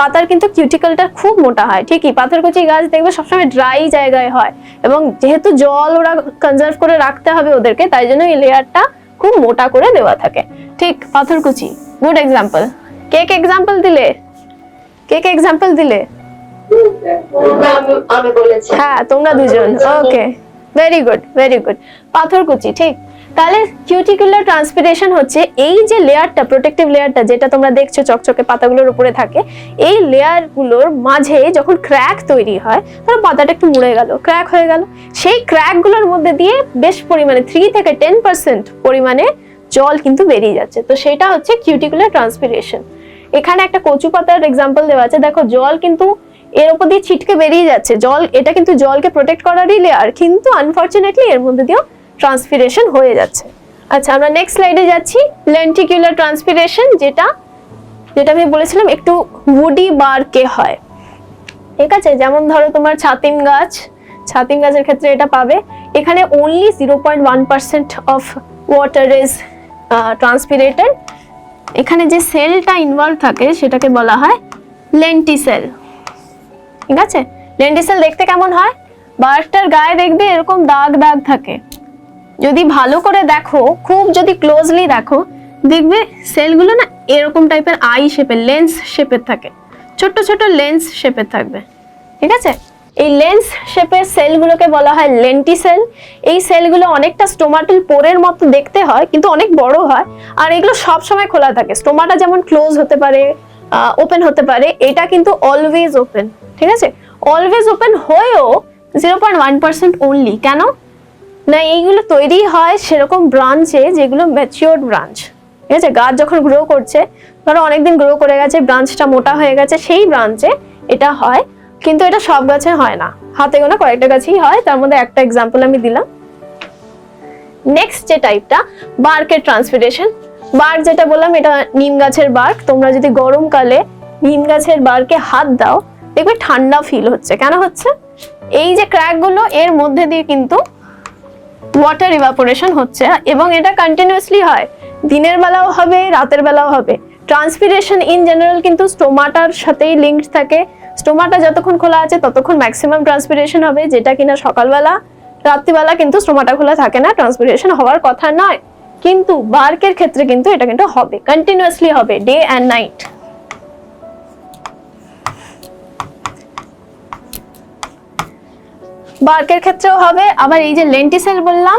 পাতার কিন্তু কিউটিক্যালটা খুব মোটা হয়। ঠিকই, পাথরকুচি গাছ দেখবে সবসময় ড্রাই জায়গায় হয়, এবং যেহেতু জল ওরা কনজার্ভ করে রাখতে হবে ওদেরকে, তাই জন্য এই লেয়ারটা খুব মোটা করে দেওয়া থাকে। ঠিক, পাথরকুচি, গুড এক্সাম্পল। কে কে এক্সাম্পল দিলে? কে কে এক্সাম্পল দিলে? আমি বলেছি। হ্যাঁ তোমরা দুজন, ওকে, ভেরি গুড ভেরি গুড। পাথরকুচি, ঠিক। তাহলে কিউটিকুলার ট্রান্সপিরেশন হচ্ছে এই যে লেয়ারটা, প্রোটেক্টিভ লেয়ারটা যেটা তোমরা দেখছো চকচকে পাতাগুলোর উপরে থাকে, এই লেয়ারগুলোর মাঝে যখন ক্র্যাক তৈরি হয়, ধরো পাতাটা একটু মুড়ে গেল, ক্র্যাক হয়ে গেল, সেই ক্র্যাকগুলোর মধ্যে দিয়ে বেশ পরিমাণে 3 থেকে 10% পরিমাণে জল কিন্তু বেরিয়ে যাচ্ছে। তো সেটা হচ্ছে কিউটিকুলার ট্রান্সপিরেশন। এখানে একটা কচু পাতার এক্সাম্পল দেওয়া আছে, দেখো জল কিন্তু এর উপর দিয়ে ছিটকে বেরিয়ে যাচ্ছে জল, এটা কিন্তু জলকে প্রোটেক্ট করারই লেয়ার, কিন্তু আনফরচুনেটলি এর মধ্যে দিয়েও ট্রান্সপিরেশন হয়ে যাচ্ছে। আচ্ছা, আমরা নেক্সট স্লাইডে যাচ্ছি। লেন্টিকুলার ট্রান্সপিরেশন, যেটা আমি বলেছিলাম একটু উডি বারকে হয়। ঠিক আছে, যেমন ধরো তোমার ছাতিম গাছের ক্ষেত্রে এটা পাবে। এখানে অনলি 0.1% অফ ওয়াটার ইজ ট্রান্সপিরেটেড। এখানে যে সেলটা ইনভলভ থাকে সেটাকে বলা হয় লেন্টিসেল। ঠিক আছে, লেন্টিসেল দেখতে কেমন হয়? বার্কটার গায়ে দেখবে এরকম দাগ দাগ থাকে। যদি ভালো করে দেখো, খুব যদি ক্লোজলি দেখো, দেখবে সেলগুলো না এরকম টাইপের আই শেপের, লেন্স শেপের থাকে, ছোট ছোট লেন্স শেপের থাকবে। ঠিক আছে, এই লেন্স শেপের সেলগুলোকে বলা হয় লেন্টিসেল। এই সেলগুলো অনেকটা স্টোমাটাল পোরের মতো দেখতে হয়, কিন্তু অনেক বড় হয়, আর এগুলো সব সময় খোলা থাকে। স্টোমাটা যেমন ক্লোজ হতে পারে, ওপেন হতে পারে, এটা কিন্তু অলওয়েজ ওপেন। ঠিক আছে, অলওয়েজ ওপেন হয়েও 0.1% অনলি। কেন না, এইগুলো তৈরি হয় সেরকম ব্রাঞ্চে যেগুলো ম্যাচিওরড ব্রাঞ্চ। ঠিক আছে, গাছ যখন গ্রো করছে, ধরো অনেকদিন গ্রো করে গেছে, ব্রাঞ্চটা মোটা হয়ে গেছে, সেই ব্রাঞ্চে এটা হয়, কিন্তু এটা সব গাছে হয় না, হাতে গোনা কয়েকটা গাছেই হয়, তার মধ্যে একটা এক্সাম্পল আমি দিলাম। নেক্সট যে টাইপটা, বার্কের ট্রান্সপিরেশন। বার্ক যেটা বললাম, এটা নিম গাছের বার্ক। তোমরা যদি গরমকালে নিম গাছের বার্কে হাত দাও, দেখবে ঠান্ডা ফিল হচ্ছে। কেন হচ্ছে? এই যে ক্র্যাক গুলো, এর মধ্যে দিয়ে কিন্তু ওয়াটার ইভাপোরেশন হচ্ছে, এবং এটা কন্টিনিউয়াসলি হয়, দিনের বেলাও হবে, রাতের বেলাও হবে। ট্রান্সপিরেশন ইন জেনারেল কিন্তু স্টোমাটার সাথেই লিঙ্কড থাকে। স্টোমাটা যতক্ষণ খোলা আছে ততক্ষণ ম্যাক্সিমাম ট্রান্সপিরেশন হবে, যেটা কিনা সকালবেলা রাত্রিবেলা কিন্তু স্টোমাটা খোলা থাকে না, ট্রান্সপিরেশন হওয়ার কথা নয়। কিন্তু বার্কের ক্ষেত্রে কিন্তু এটা কিন্তু হবে, কন্টিনিউয়াসলি হবে, ডে অ্যান্ড নাইট। বার্কের ক্ষেত্রেও হবে। আবার এই যে লেন্টিসেল বললাম,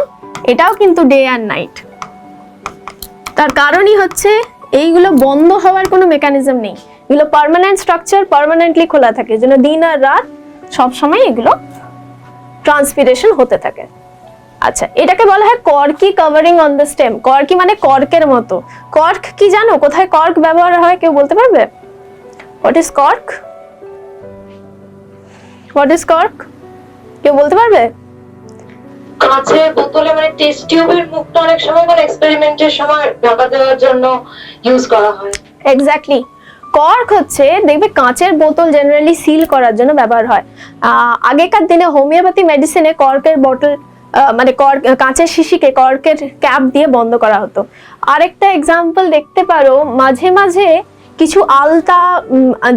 এটাও কিন্তু ডে অ্যান্ড নাইট। তার কারণই হচ্ছে এইগুলো বন্ধ হওয়ার কোনো মেকানিজম নেই, এগুলো পার্মানেন্ট স্ট্রাকচার, পার্মানেন্টলি খোলা থাকে, যেন দিন আর রাত সবসময় এগুলো ট্রান্সপিরেশন হতে থাকে। আচ্ছা, এটাকে বলা হয় কর্কি কভারিং অন দ্য স্টেম। কর্কি মানে কর্কের মতো। কর্ক কি জানো? কোথায় কর্ক ব্যবহার হয় কেউ বলতে পারবে? What is cork? What is cork? কেউ বলতে পারবে? কাঁচের বোতলে, মানে টেস্ট টিউবের মুখটা অনেক সময় কোনো এক্সপেরিমেন্টের সময় ঢাকা দেওয়ার জন্য ইউজ করা হয়। এক্স্যাক্টলি। কর্ক হচ্ছে, দেখবে কাঁচের বোতল জেনারেলি সিল করার জন্য ব্যবহার হয়। আগেকার দিনে হোমিওপ্যাথি মেডিসিনে কর্কের বোতল, মানে কাঁচের শিশিকে কর্কের ক্যাপ দিয়ে বন্ধ করা হতো। আরেকটা এক্সাম্পল দেখতে পারো, মাঝে মাঝে কিছু আলতা,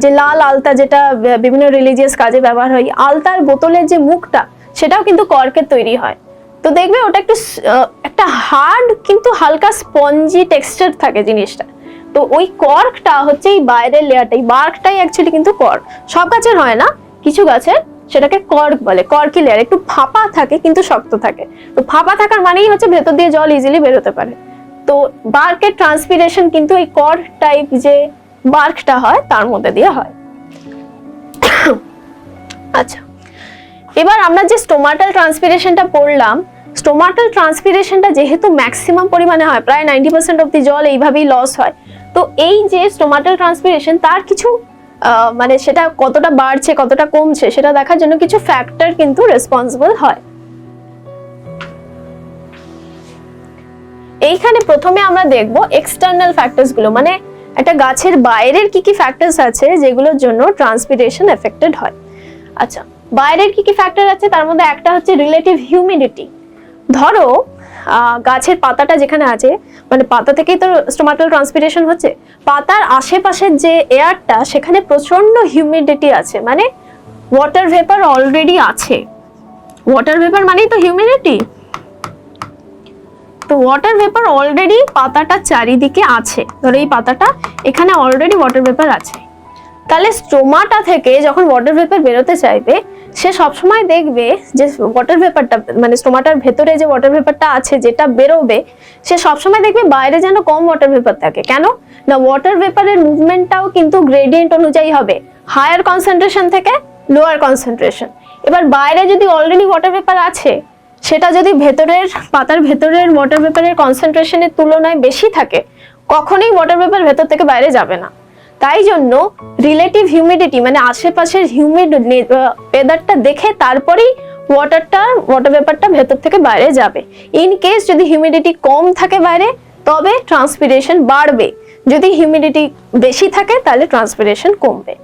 যে লাল আলতা যেটা বিভিন্ন রিলিজিয়াস কাজে ব্যবহার হয়, আলতার বোতলের যে মুখটা, সেটাও কিন্তু কর্কের তৈরি হয়। তো দেখবে ওটা একটু একটা হার্ড কিন্তু হালকা স্পঞ্জি টেক্সচার থাকে জিনিসটা। তো ওই কর্কটা হচ্ছে এই বাইরের লেয়ারটাই, বার্কটাই অ্যাকচুয়ালি কিন্তু কর্ক। সব গাছের হয় না, কিছু গাছের সেটাকে কর্ক বলে। কর্কি লেয়ার একটু ফাঁপা থাকে কিন্তু শক্ত থাকে। তো ফাঁপা থাকার মানেই হচ্ছে ভেতর দিয়ে জল ইজিলি বেরোতে পারে। তো বার্কের ট্রান্সপিরেশন কিন্তু এই কর্ক টাইপ যে বার্কটা হয় তার মধ্যে দিয়ে হয়। আচ্ছা, এবার আমরা যে স্টোমাটাল ট্রান্সপিরেশনটা পড়লাম, স্টোমাটাল ট্রান্সপিরেশনটা যেহেতু ম্যাক্সিমাম পরিমাণে হয়, প্রায় 90% অব দি জল এইভাবেই লস হয়। তো এই যে স্টোমাটাল ট্রান্সপিরেশন, তার কিছু মানে সেটা কতটা বাড়ছে কতটা কমছে সেটা দেখার জন্য কিছু ফ্যাক্টর কিন্তু রেসপন্সিবল হয়। এইখানে প্রথমে আমরা দেখব এক্সটার্নাল ফ্যাক্টরস গুলো, মানে একটা গাছের বাইরের কি কি ফ্যাক্টরস আছে যেগুলোর জন্য ট্রান্সপিরেশন এফেক্টেড হয়। আচ্ছা, বাইরের কি কি ফ্যাক্টর আছে, তার মধ্যে একটা হচ্ছে রিলেটিভ হিউমিডিটি। ধরো গাছের পাতাটা যেখানে আছে, মানে পাতা থেকেই তো স্টোমাটাল ট্রান্সপিরেশন হচ্ছে, পাতার আশেপাশের যে এয়ারটা সেখানে প্রচন্ড হিউমিডিটি আছে, মানে ওয়াটার ভেপার অলরেডি আছে। ওয়াটার ভেপার মানেই তো হিউমিডিটি। তো ওয়াটার ভেপার অলরেডি পাতাটা চারিদিকে আছে, ধরো এই পাতাটা, এখানে অলরেডি ওয়াটার ভেপার আছে। তাহলে স্টোমাটা থেকে যখন ওয়াটার ভেপার বেরোতে চাইবে, সে সবসময় দেখবে যে ওয়াটার ভেপারটা, মানে স্টোমাটার ভেতরে যে ওয়াটার ভেপারটা আছে যেটা বেরোবে, সে সবসময় দেখবে বাইরে যেন কম ওয়াটার ভেপার থাকে। কেন না, ওয়াটার ভেপারের মুভমেন্টটাও কিন্তু গ্রেডিয়েন্ট অনুযায়ী হবে, হায়ার কনসেন্ট্রেশন থেকে লোয়ার কনসেন্ট্রেশন। এবার বাইরে যদি অলরেডি ওয়াটার ভেপার আছে, সেটা যদি ভেতরের পাতার ভেতরের ওয়াটার ভেপারের কনসেন্ট্রেশনের তুলনায় বেশি থাকে, কখনোই ওয়াটার ভেপার ভেতর থেকে বাইরে যাবে না। তাই জন্য রিলেটিভ হিউমিডিটি, মানে আশেপাশের হিউমিড ওয়েদারটা দেখে তারপরেই ওয়াটার ভেপারটা ভেতর থেকে বাইরে যাবে। ইন কেস যদি হিউমিডিটি কম থাকে বাইরে, তবে ট্রান্সপিরেশন বাড়বে। যদি হিউমিডিটি বেশি থাকে তাহলে ট্রান্সপিরেশন কমবে।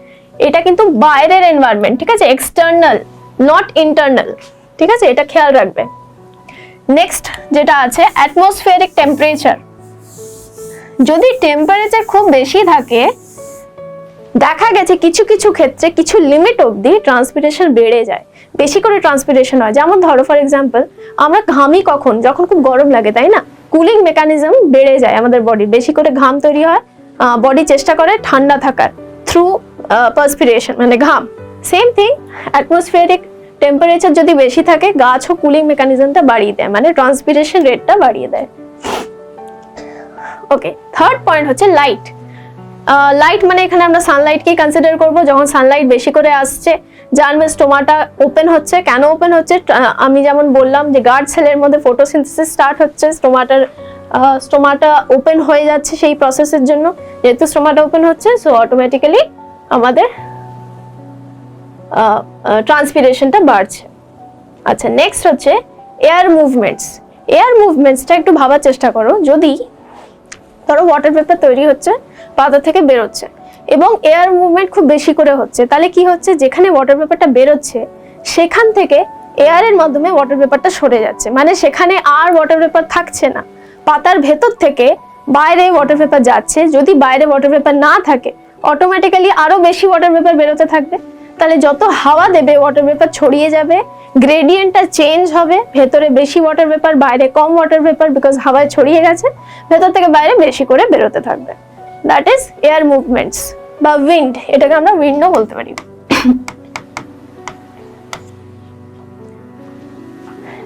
এটা কিন্তু বাইরের এনভায়রনমেন্ট, ঠিক আছে, এক্সটার্নাল, নট ইন্টারনাল। ঠিক আছে, এটা খেয়াল রাখবে। নেক্সট যেটা আছে অ্যাটমসফিয়ারিক টেম্পারেচার। যদি টেম্পারেচার খুব বেশি থাকে, দেখা গেছে কিছু কিছু ক্ষেত্রে কিছু লিমিট অবধি ট্রান্সপিরেশন বেড়ে যায়, বেশি করে ট্রান্সপিরেশন হয়। যেমন ধরো ফর এক্সাম্পল, আমরা ঘামি কখন, যখন খুব গরম লাগে, তাই না? কুলিং মেকানিজম বেড়ে যায় আমাদের বডি, বেশি করে ঘাম তৈরি হয়, বডি চেষ্টা করে ঠান্ডা থাকার থ্রু পার্সপিরেশন, মানে ঘাম। সেম থিং, অ্যাটমসফিয়ারিক টেম্পারেচার যদি বেশি থাকে গাছও কুলিং মেকানিজমটা বাড়িয়ে দেয়, মানে ট্রান্সপিরেশন রেটটা বাড়িয়ে দেয়। ওকে, থার্ড পয়েন্ট হচ্ছে লাইট। লাইট মানে এখানে আমরা সানলাইটকেই কনসিডার করব। যখন সানলাইট বেশি করে আসছে জানবে স্টোমাটা ওপেন হচ্ছে। কেন ওপেন হচ্ছে? আমি যেমন বললাম যে গার্ড সেলের মধ্যে ফটোসিনথেসিস স্টার্ট হচ্ছে, স্টোমাটা ওপেন হয়ে যাচ্ছে সেই প্রসেসের জন্য। যেহেতু স্টোমাটা ওপেন হচ্ছে, সো অটোমেটিক্যালি আমাদের ট্রান্সপিরেশনটা বাড়ছে। আচ্ছা, নেক্সট হচ্ছে এয়ার মুভমেন্টস। এয়ার মুভমেন্টসটা একটু ভাবার চেষ্টা করো। যদি ধরো ওয়াটার পেপার তৈরি হচ্ছে, পাতা থেকে বেরোচ্ছে এবং এয়ার মুভমেন্ট খুব বেশি করে হচ্ছে, তাহলে কি হচ্ছে? যেখানে ওয়াটার পেপারটা বেরোচ্ছে সেখান থেকে এয়ারের মাধ্যমে ওয়াটার পেপারটা সরে যাচ্ছে, মানে সেখানে আর ওয়াটার পেপার থাকছে না। পাতার ভেতর থেকে বাইরে ওয়াটার পেপার যাচ্ছে। যদি বাইরে ওয়াটার পেপার না থাকে অটোমেটিক্যালি আরো বেশি ওয়াটার পেপার বেরোতে থাকবে। তাহলে যত হাওয়া দেবে ওয়াটার পেপার ছড়িয়ে যাবে, গ্রেডিয়েন্টটা চেঞ্জ হবে। ভেতরে বেশি ওয়াটার পেপার, বাইরে কম ওয়াটার পেপার, বিকজ হাওয়ায় ছড়িয়ে গেছে, ভেতর থেকে বাইরে বেশি করে বেরোতে থাকবে। দ্যাট ইজ এয়ার মুভমেন্টস বা উইন্ড। এটাকে আমরা উইন্ডও বলতে পারি।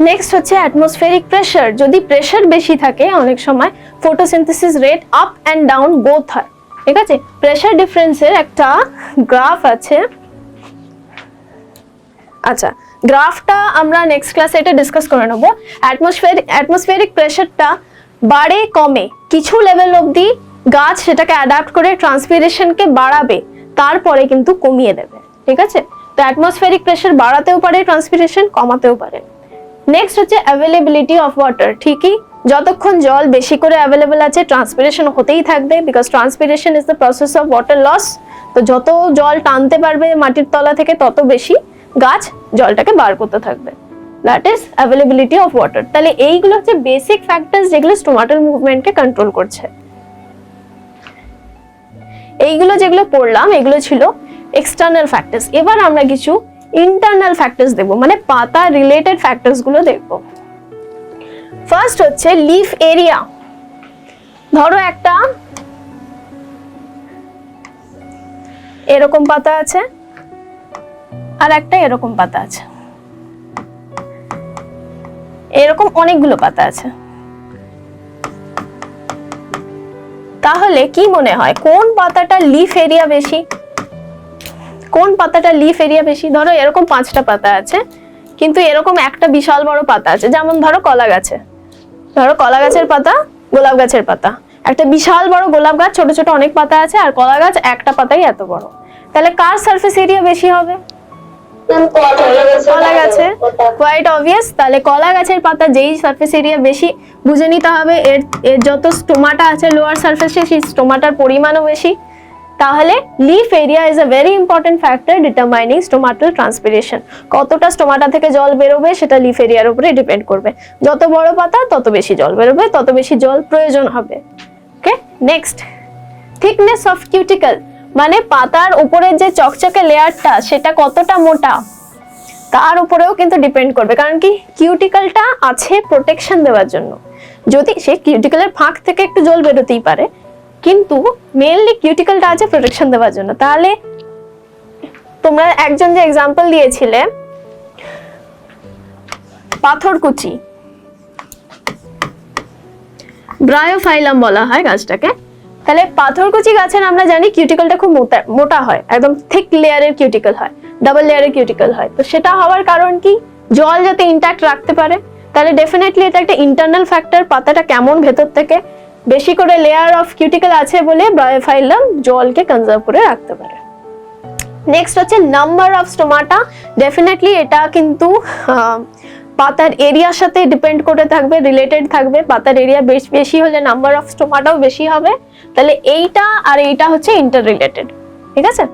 নেক্সট হচ্ছে অ্যাটমসফিয়ারিক প্রেসার। যদি প্রেসার বেশি থাকে অনেক সময় photosynthesis rate up and down both হয়। ঠিক আছে, প্রেসার ডিফারেন্সের একটা গ্রাফ আছে। আচ্ছা, গ্রাফটা আমরা নেক্সট ক্লাসে এটা ডিসকাস করে নেব। অ্যাটমসফিয়ারিক প্রেসারটা বাড়ে কমে, কিছু লেভেল অবধি গাছ সেটাকে অ্যাডাপ্ট করে ট্রান্সপিরেশনকে বাড়াবে, তারপরে কিন্তু কমিয়ে দেবে। ঠিক আছে, তো অ্যাটমসফিয়ারিক প্রেসার বাড়াতেও পারে, ট্রান্সপিরেশন কমাতেও পারে। নেক্সট হচ্ছে অ্যাভেলেবিলিটি অফ ওয়াটার। ঠিকই, যতক্ষণ জল বেশি করে অ্যাভেলেবল আছে ট্রান্সপিরেশন হতেই থাকবে, because transpiration is the process of water loss. তো যত জল টানতে পারবে মাটির তলা থেকে তত বেশি গাছ জলটাকে বার করতে থাকবে। That is availability of water. তাহলে এইগুলো হচ্ছে বেসিক ফ্যাক্টরস যেগুলো স্টোমাটাল মুভমেন্টকে কন্ট্রোল করছে। এইগুলো যেগুলো পড়লাম এগুলো ছিল এক্সটার্নাল ফ্যাক্টরস। এবার আমরা কিছু ইন্টারনাল ফ্যাক্টরস দেব, মানে পাতা রিলেটেড ফ্যাক্টরস গুলো দেখব। ফার্স্ট হচ্ছে লিফ এরিয়া। ধরো একটা এরকম পাতা আছে আর একটা এরকম পাতা আছে, এরকম অনেকগুলো পাতা আছে। তাহলে কি মনে হয় কোন পাতাটা লিফ এরিয়া বেশি? কোন পাতাটা লিফ এরিয়া বেশি? ধরো এরকম 5টা পাতা আছে, কিন্তু এরকম একটা বিশাল বড় পাতা আছে। যেমন ধরো কলা গাছে, ধরো কলা গাছের পাতা, গোলাপ গাছের পাতা। একটা বিশাল বড় গোলাপ গাছ, ছোট ছোট অনেক পাতা আছে, আর কলা গাছ একটা পাতাই এত বড়। তাহলে কার সারফেস এরিয়া বেশি হবে? কলা গাছের। Quite obvious. তাহলে কলা গাছের পাতা যেই সারফেস এরিয়া বেশি, বুঝে নিতে হবে এর যত স্টোমাটা আছে লোয়ার সারফেসে, সেই স্টোমাটার পরিমাণও বেশি। তাহলে leaf area is a very important factor determining stomatal transpiration. কতটা স্টোমাটা থেকে জল বেরোবে সেটা লিফ এরিয়ার উপরে ডিপেন্ড করবে। যত বড় পাতা তত বেশি জল বেরোবে, তত বেশি জল প্রয়োজন হবে। ওকে, নেক্সট থিকনেস অফ কিউটিকল, মানে পাতার উপরের যে চকচকে লেয়ারটা সেটা কতটা মোটা তার উপরেও কিন্তু ডিপেন্ড করবে। কারণ কি, কিউটিকলটা আছে প্রোটেকশন দেওয়ার জন্য। যদি সেই কিউটিকলের ফাঁক থেকে একটু জল বেরোতেই পারে, কিন্তু মেইনলি কিউটিকলটা আছে প্রোটেকশন দেওয়ার জন্য। তাহলে তোমরা একজন যে এক্সাম্পল দিয়েছিলে পাথরকুচি, ব্রায়োফাইলাম বলা হয় গাছটাকে। তাহলে পাথরকুচি গাছের আমরা জানি কিউটিকলটা খুব মোটা হয়, একদম থিক লেয়ারের কিউটিকল হয়, ডাবল লেয়ারের কিউটিকল হয়। তো সেটা হওয়ার কারণ কি, জল যাতে ইনট্যাক্ট রাখতে পারে। তাহলে ডেফিনেটলি এটা একটা ইন্টারনাল ফ্যাক্টর, পাতাটা কেমন ভেতর থেকে বেশি করে লেয়ার অফ কিউটিকল আছে বলে ব্রায়োফাইলাম জলকে কনজার্ভ করে রাখতে পারে। নেক্সট হচ্ছে নাম্বার অফ স্টোমাটা। ডেফিনেটলি এটা কিন্তু পাতার এরিয়ার সাথে ডিপেন্ড করে থাকবে, রিলেটেড থাকবে। পাতার এরিয়া বেশি হলে নাম্বার অফ স্টোমাটাও বেশি হবে। তাহলে এইটা আর এইটা হচ্ছে ইন্টার রিলেটেড। ঠিক আছে,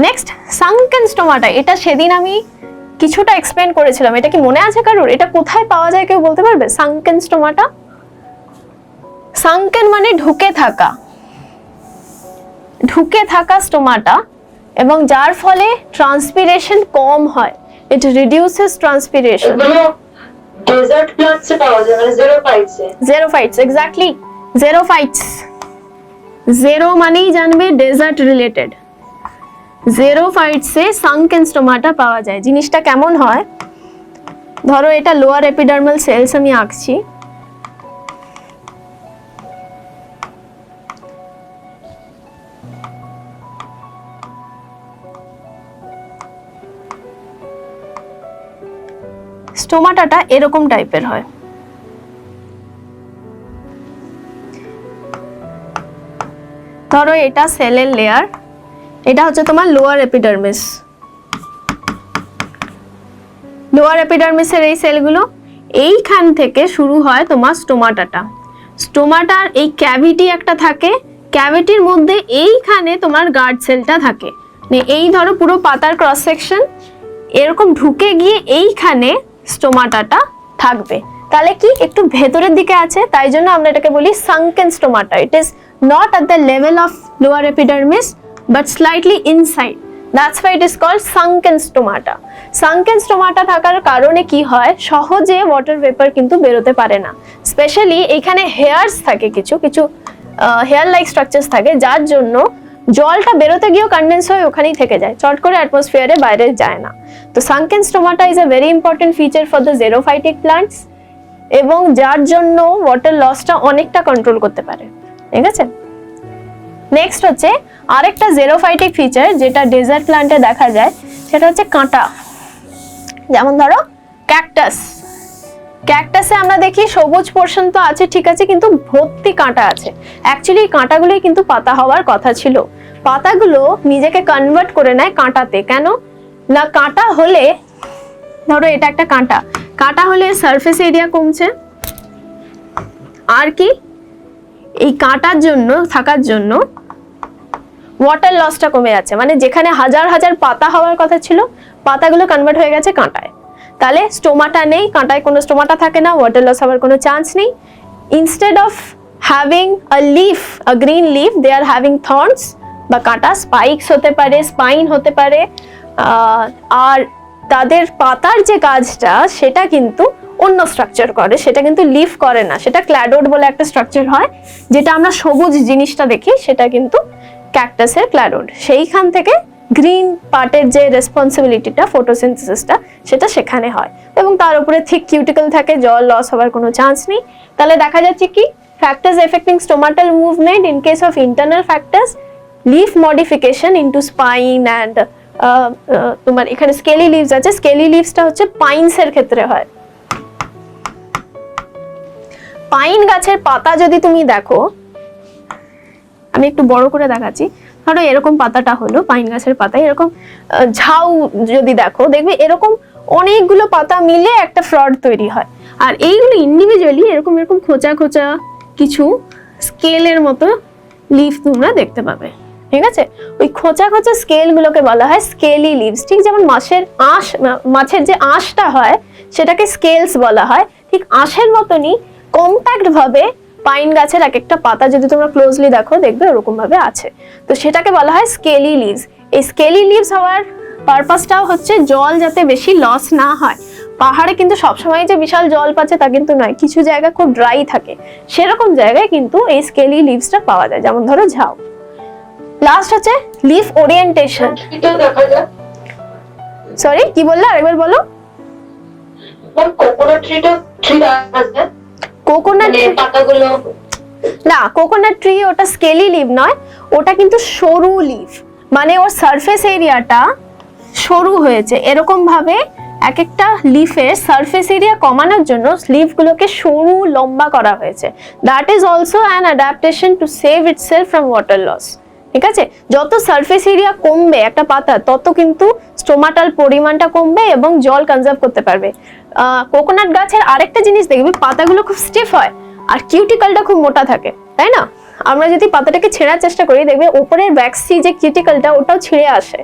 নেক্সট সানকেন স্টোমাটা। এটা সেদিন আমি কিছুটা এক্সপ্লেন করেছিলাম, এটা কি মনে আছে কারোর? এটা কোথায় পাওয়া যায় কেউ বলতে পারবে? সানকেন স্টোমাটা, সানকেন মানে ঢুকে থাকা, ঢুকে থাকা স্টোমাটা, এবং যার ফলে ট্রান্সপিরেশন কম হয়। It reduces transpiration. Desert plants এ পাওয়া যায়, মানে জেরোফাইটস এ। জেরোফাইটস, এক্স্যাক্টলি, জেরোফাইটস। জেরো মানেই জানবে ডেজার্ট রিলেটেড। জেরোফাইটসে সাঙ্কেন স্টোমাটা পাওয়া যায়। জিনিসটা কেমন হয়, ধরো এটা লোয়ার এপিডার্মাল সেলস আমি আঁকছি, স্টোমাটাটা এরকম টাইপের হয়। ধরো এটা সেলের লেয়ার, এটা হচ্ছে তোমার লোয়ার এপিডার্মিস। লোয়ার এপিডার্মিসের এই সেলগুলো, এইখান থেকে শুরু হয় তোমার স্টোমাটাটা। স্টোমাটার এই ক্যাভিটি একটা থাকে, ক্যাভিটির মধ্যে এইখানে তোমার গার্ড সেলটা থাকে। এই ধরো পুরো পাতার ক্রস সেকশন এরকম ঢুকে গিয়ে এইখানে স্টোমাটাটা থাকবে। তাহলে কি একটু ভেতরের দিকে আছে, তাই জন্য আমরা এটাকে বলি sunken stomata. It is not at the level of lower epidermis but slightly inside. That's why it is called sunken stomata. Sunken stomata থাকার কারণে কি হয়, সহজে ওয়াটার ভেপার কিন্তু বেরোতে পারে না। স্পেশালি এখানে হেয়ারস থাকে, কিছু কিছু হেয়ার লাইক স্ট্রাকচারস থাকে, যার জন্য জলটা বেরোতে গিয়েও কনডেন্স হয়ে ওখানেই থেকে যায়, চট করে অ্যাটমসফিয়ারে বাইরে যায় না। তো sunken stomata is a very important feature for the xerophytic plants, এবং যার জন্য ওয়াটার লসটা অনেকটা কন্ট্রোল করতে পারে। ঠিক আছে, নেক্সট হচ্ছে আরেকটা জেরোফাইটিক ফিচার যেটা ডেজার্ট প্ল্যান্টে দেখা যায়, সেটা হচ্ছে কাঁটা। যেমন ধরো ক্যাকটাস, ক্যাকটাসে আমরা দেখি সবুজ পোর্শন তো আছে ঠিক আছে, কিন্তু ভর্তি কাঁটা আছে। অ্যাকচুয়ালি কাঁটাগুলোই কিন্তু পাতা হওয়ার কথা ছিল, পাতাগুলো নিজেকে কনভার্ট করে নেয় কাঁটাতে। কেন না, কাঁটা হলে, ধরো এটা একটা কাঁটা, কাঁটা হলে সারফেস এরিয়া কমছে, আর কি এই কাঁটার জন্য থাকার জন্য ওয়াটার লসটা কমে যাচ্ছে। মানে যেখানে হাজার হাজার পাতা হওয়ার কথা ছিল, পাতাগুলো কনভার্ট হয়ে গেছে কাঁটায়। তাহলে স্টোমাটা নেই, কাঁটায় কোনো স্টোমাটা থাকে না, ওয়াটার লস হওয়ার কোনো চান্স নেই। Instead of having a leaf, a green leaf, they are having thorns বা কাঁটা, স্পাইকস হতে পারে, স্পাইন হতে পারে। আর তাদের পাতার যে কাজটা সেটা কিন্তু অন্য স্ট্রাকচার করে, সেটা কিন্তু লিফ করে না, সেটা ক্ল্যাডোড বলে একটা স্ট্রাকচার হয়, যেটা আমরা সবুজ জিনিসটা দেখি সেটা কিন্তু ক্যাকটাসের ক্ল্যাডোড। সেইখান থেকে গ্রিন পার্টের যে রেসপন্সিবিলিটিটা, ফটোসিনথেসিসটা, সেটা সেখানে হয়, এবং তার উপরে থিক কিউটিকল থাকে, জল লস হওয়ার কোনো চান্স নেই। তাহলে দেখা যাচ্ছে কি, factors affecting stomatal movement in case of internal factors, leaf modification into spine and তোমার এখানে স্কেলি লিভস আছে। স্কেলি লিভসটা হচ্ছে পাইনস এর ক্ষেত্রে হয়। পাইন গাছের পাতা যদি তুমি দেখো, আমি একটু বড় করে দেখাচ্ছি, ধরো এরকম পাতাটা হলো পাইন গাছের পাতা, এরকম ঝাউ যদি দেখো, দেখবে এরকম অনেকগুলো পাতা মিলে একটা ফ্রড তৈরি হয়। আর এইগুলো ইন্ডিভিজুয়ালি এরকম এরকম খোঁচা খোঁচা কিছু স্কেলের মতো লিফ তোমরা দেখতে পাবে। ঠিক আছে, ওই খোঁচা খোঁচা স্কেল গুলোকে বলা হয় স্কেলি লিভস। ঠিক যেমন মাছের যে আঁশটা হয় সেটাকে স্কেলস বলা হয়, ঠিক আঁশের মতনই কম্প্যাক্ট ভাবে পাইন গাছের এক একটা পাতা যদি তোমরা ক্লোজলি দেখো, দেখবে ওরকম ভাবে আছে। তো সেটাকে বলা হয় স্কেলি লিভস। এই স্কেলি লিভস হওয়ার পারপাসটাও হচ্ছে জল যাতে বেশি লস না হয়। পাহাড়ে কিন্তু সবসময় যে বিশাল জল পাচ্ছে তা কিন্তু নয়, কিছু জায়গা খুব ড্রাই থাকে, সেরকম জায়গায় কিন্তু এই স্কেলি লিভসটা পাওয়া যায়, যেমন ধরো ঝাউ। লাস্ট হচ্ছে লিফ ওরিয়েন্টেশন। সরি, কি বললে, আরেকবার বলো। কোকোনাট ট্রিটা আছে, কোকোনাট পাতাগুলো না, কোকোনাট ট্রি ওটা স্কেলি লিভ নয়, ওটা কিন্তু সরু লিভ, মানে ওর সারফেস এরিয়াটা সরু হয়েছে। এরকম ভাবে এক একটা লিফের সারফেস এরিয়া কমানোর জন্য লিফগুলোকে সরু লম্বা করা হয়েছে। That is also an adaptation to save itself from water loss. ঠিক আছে, যত সারফেস এরিয়া কমবে একটা পাতা, তত কিন্তু স্টোমাটাল পরিমাণটা কমবে এবং জল কনজার্ভ করতে পারবে। কোকোনাট গাছের আরেকটা জিনিস দেখবে, পাতাগুলো খুব স্টিফ হয় আর কিউটিকলটা খুব মোটা থাকে, তাই না? আমরা যদি পাতাটাকে ছেঁড়ার চেষ্টা করি, দেখবে উপরের ব্যাক্সি যে কিউটিকলটা, ওটাও ছিঁড়ে আসে।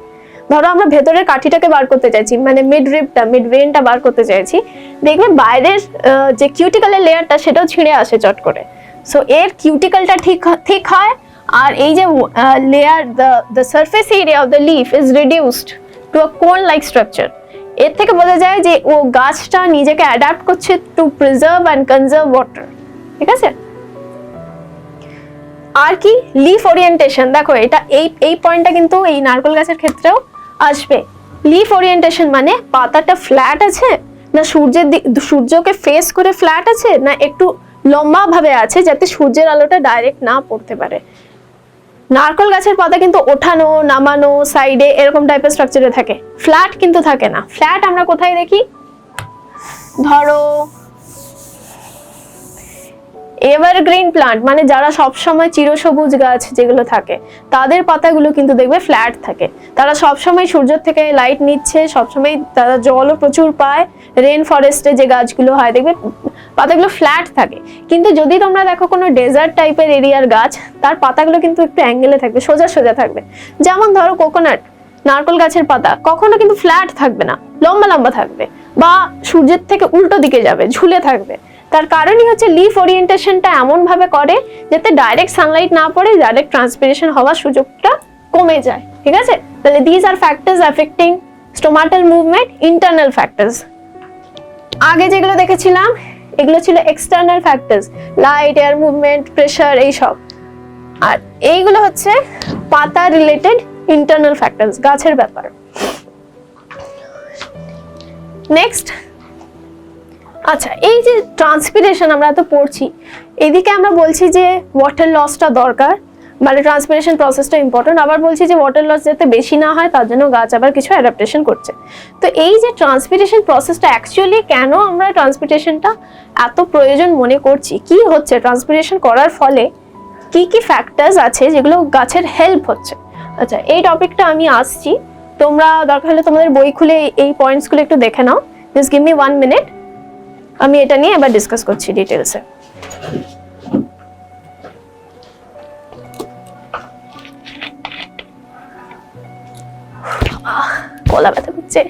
ধরো আমরা ভেতরের কাঠিটাকে বার করতে চাইছি, মানে মিড ভেনটা বার করতে চাইছি, দেখবে বাইরের যে কিউটিকলের লেয়ারটা সেটাও ছিঁড়ে আসে চট করে। সো এর কিউটিকলটা ঠিক হয়, আর এই যে layer, the surface area of the leaf is reduced to a cone like structure. এর থেকে বোঝা যায় যে ও গাছটা নিজেকে অ্যাডাপ্ট করছে two preserve and conserve water. ঠিক আছে, আর কি লিফ ওরিয়েন্টেশন, দেখো এটা এই পয়েন্টটা কিন্তু এই নারকেল গাছের ক্ষেত্রেও আসবে। লিফ ওরিয়েন্টেশন মানে পাতাটা ফ্ল্যাট আছে না সূর্যকে ফেস করে ফ্ল্যাট আছে, না একটু লম্বা ভাবে আছে যাতে সূর্যের আলোটা ডাইরেক্ট না পড়তে পারে। নারকেল গাছের পাতা কিন্তু ওঠানো নামানো সাইডে এরকম টাইপের স্ট্রাকচারে থাকে, ফ্ল্যাট কিন্তু থাকে না। ফ্ল্যাট আমরা কোথায় দেখি, ধরো এভারগ্রিন প্লান্ট মানে যারা সবসময় চিরসবুজ গাছ যেগুলো থাকে তাদের পাতাগুলো কিন্তু দেখবে ফ্ল্যাট থাকে। তারা সবসময় সূর্য থেকে লাইট নিচ্ছে, সবসময় তারা জলও প্রচুর পায়। রেন ফরেস্টে যে গাছগুলো হয় দেখবে পাতাগুলো ফ্ল্যাট থাকে। কিন্তু যদি তোমরা দেখো কোনো ডেজার্ট টাইপের এরিয়ার গাছ, তার পাতাগুলো কিন্তু একটু অ্যাঙ্গেলে থাকবে, সোজা সোজা থাকবে। যেমন ধরো কোকোনাট, নারকেল গাছের পাতা কখনো কিন্তু ফ্ল্যাট থাকবে না, লম্বা লম্বা থাকবে বা সূর্যের থেকে উল্টো দিকে যাবে, ঝুলে থাকবে। তার কারণই হচ্ছে লিফ ওরিয়েন্টেশনটা এমন ভাবে করে যাতে ডাইরেক্ট সানলাইট না পড়ে, ডাইরেক্ট ট্রান্সপিরেশন হওয়ার সুযোগটা কমে যায়। ঠিক আছে, তাহলে this are factors affecting stomatal movement, internal factors. আগে যেগুলো দেখেছিলাম এগুলো ছিল external factors, light, air movement, pressure, এইসব। আর এইগুলো হচ্ছে পাতা রিলেটেড ইন্টারনাল ফ্যাক্টরস, গাছের ব্যাপার। নেক্সট, আচ্ছা এই যে ট্রান্সপিরেশন আমরা তো পড়ছি, এদিকে আমরা বলছি যে ওয়াটার লসটা দরকার, মানে ট্রান্সপিরেশন প্রসেসটা ইম্পর্টেন্ট। আবার বলছি যে ওয়াটার লস যাতে বেশি না হয় তার জন্য গাছ আবার কিছু অ্যাডাপ্টেশন করছে। তো এই যে ট্রান্সপিরেশন প্রসেসটা অ্যাকচুয়ালি কেন আমরা ট্রান্সপিরেশনটা এত প্রয়োজন মনে করছি, কি হচ্ছে ট্রান্সপিরেশন করার ফলে, কি কি ফ্যাক্টরস আছে যেগুলো গাছের হেল্প হচ্ছে। আচ্ছা এই টপিকটা আমি আসছি, তোমরা দরকার হলে তোমাদের বই খুলে এই পয়েন্টসগুলো একটু দেখে নাও। জাস্ট গিভ মি 1 মিনিট, আমি এটা নিয়ে এবার ডিসকাস করছি ডিটেলসে। গলা ব্যথা করছে।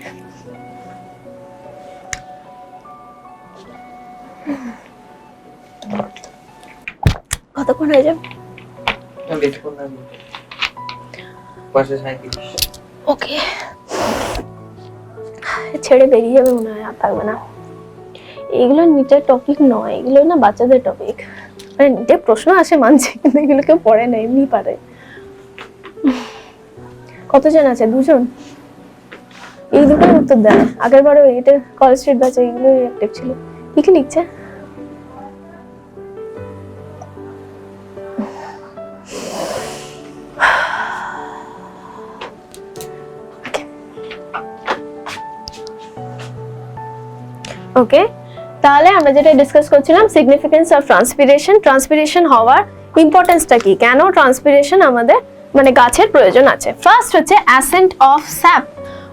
কতক্ষণ হয়ে যাবে? ওকে, ছেড়ে বেরিয়ে যাবে মনে হয়, আর থাকবে না। এগুলো নিটের টপিক নয়, এগুলো না বাচ্চাদের টপিক। মানে নিটে প্রশ্ন আসে মানছি, কিন্তু এগুলো কেউ পড়ে না, এমনি পারে। কতজন আছে? 2 জন। এই দুটোর উত্তর দেয়। আগের বারও এটা কলেজ স্ট্রিট ব্যাচে এগুলো অ্যাক্টিভ ছিল। কি কি লিখছে? ওকে, তাহলে আমরা যেটা ডিসকাস করছিলাম সিগনিফিকেন্স অফ ট্রান্সপিরেশন, ট্রান্সপিরেশন হওয়ার ইম্পর্টেন্সটা কি, কেন ট্রান্সপিরেশন আমাদের মানে গাছের প্রয়োজন আছে। ফার্স্ট হচ্ছে accent of sap.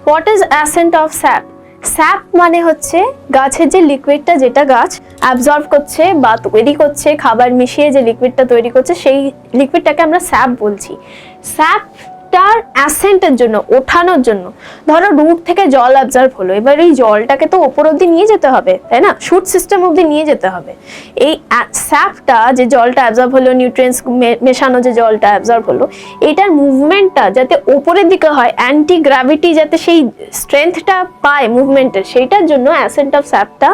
What is accent of sap? Sap মানে হচ্ছে গাছের যে লিকুইডটা যেটা গাছ অ্যাবজর্ব করছে বা তৈরি করছে, খাবার মিশিয়ে যে লিকুইডটা তৈরি করছে সেই লিকুইডটাকে আমরা স্যাপ বলছি। স্যাপটার অ্যাসেন্টের জন্য, ওঠানোর জন্য, ধরো রুট থেকে জল অ্যাবজর্ব হলো, এবার এই জলটাকে তো ওপর অব্দি নিয়ে যেতে হবে, তাই না? শুট সিস্টেম অব্দি নিয়ে যেতে হবে। এই স্যাপটা যে জলটা অ্যাবজর্ব হলো, নিউট্রিয়েন্টস মেশানো যে জলটা অ্যাবজর্ব হলো, এটার মুভমেন্টটা যাতে ওপরের দিকে হয়, অ্যান্টি গ্র্যাভিটি যাতে সেই স্ট্রেংথটা পায় মুভমেন্টের, সেইটার জন্য অ্যাসেন্ট অফ স্যাপটা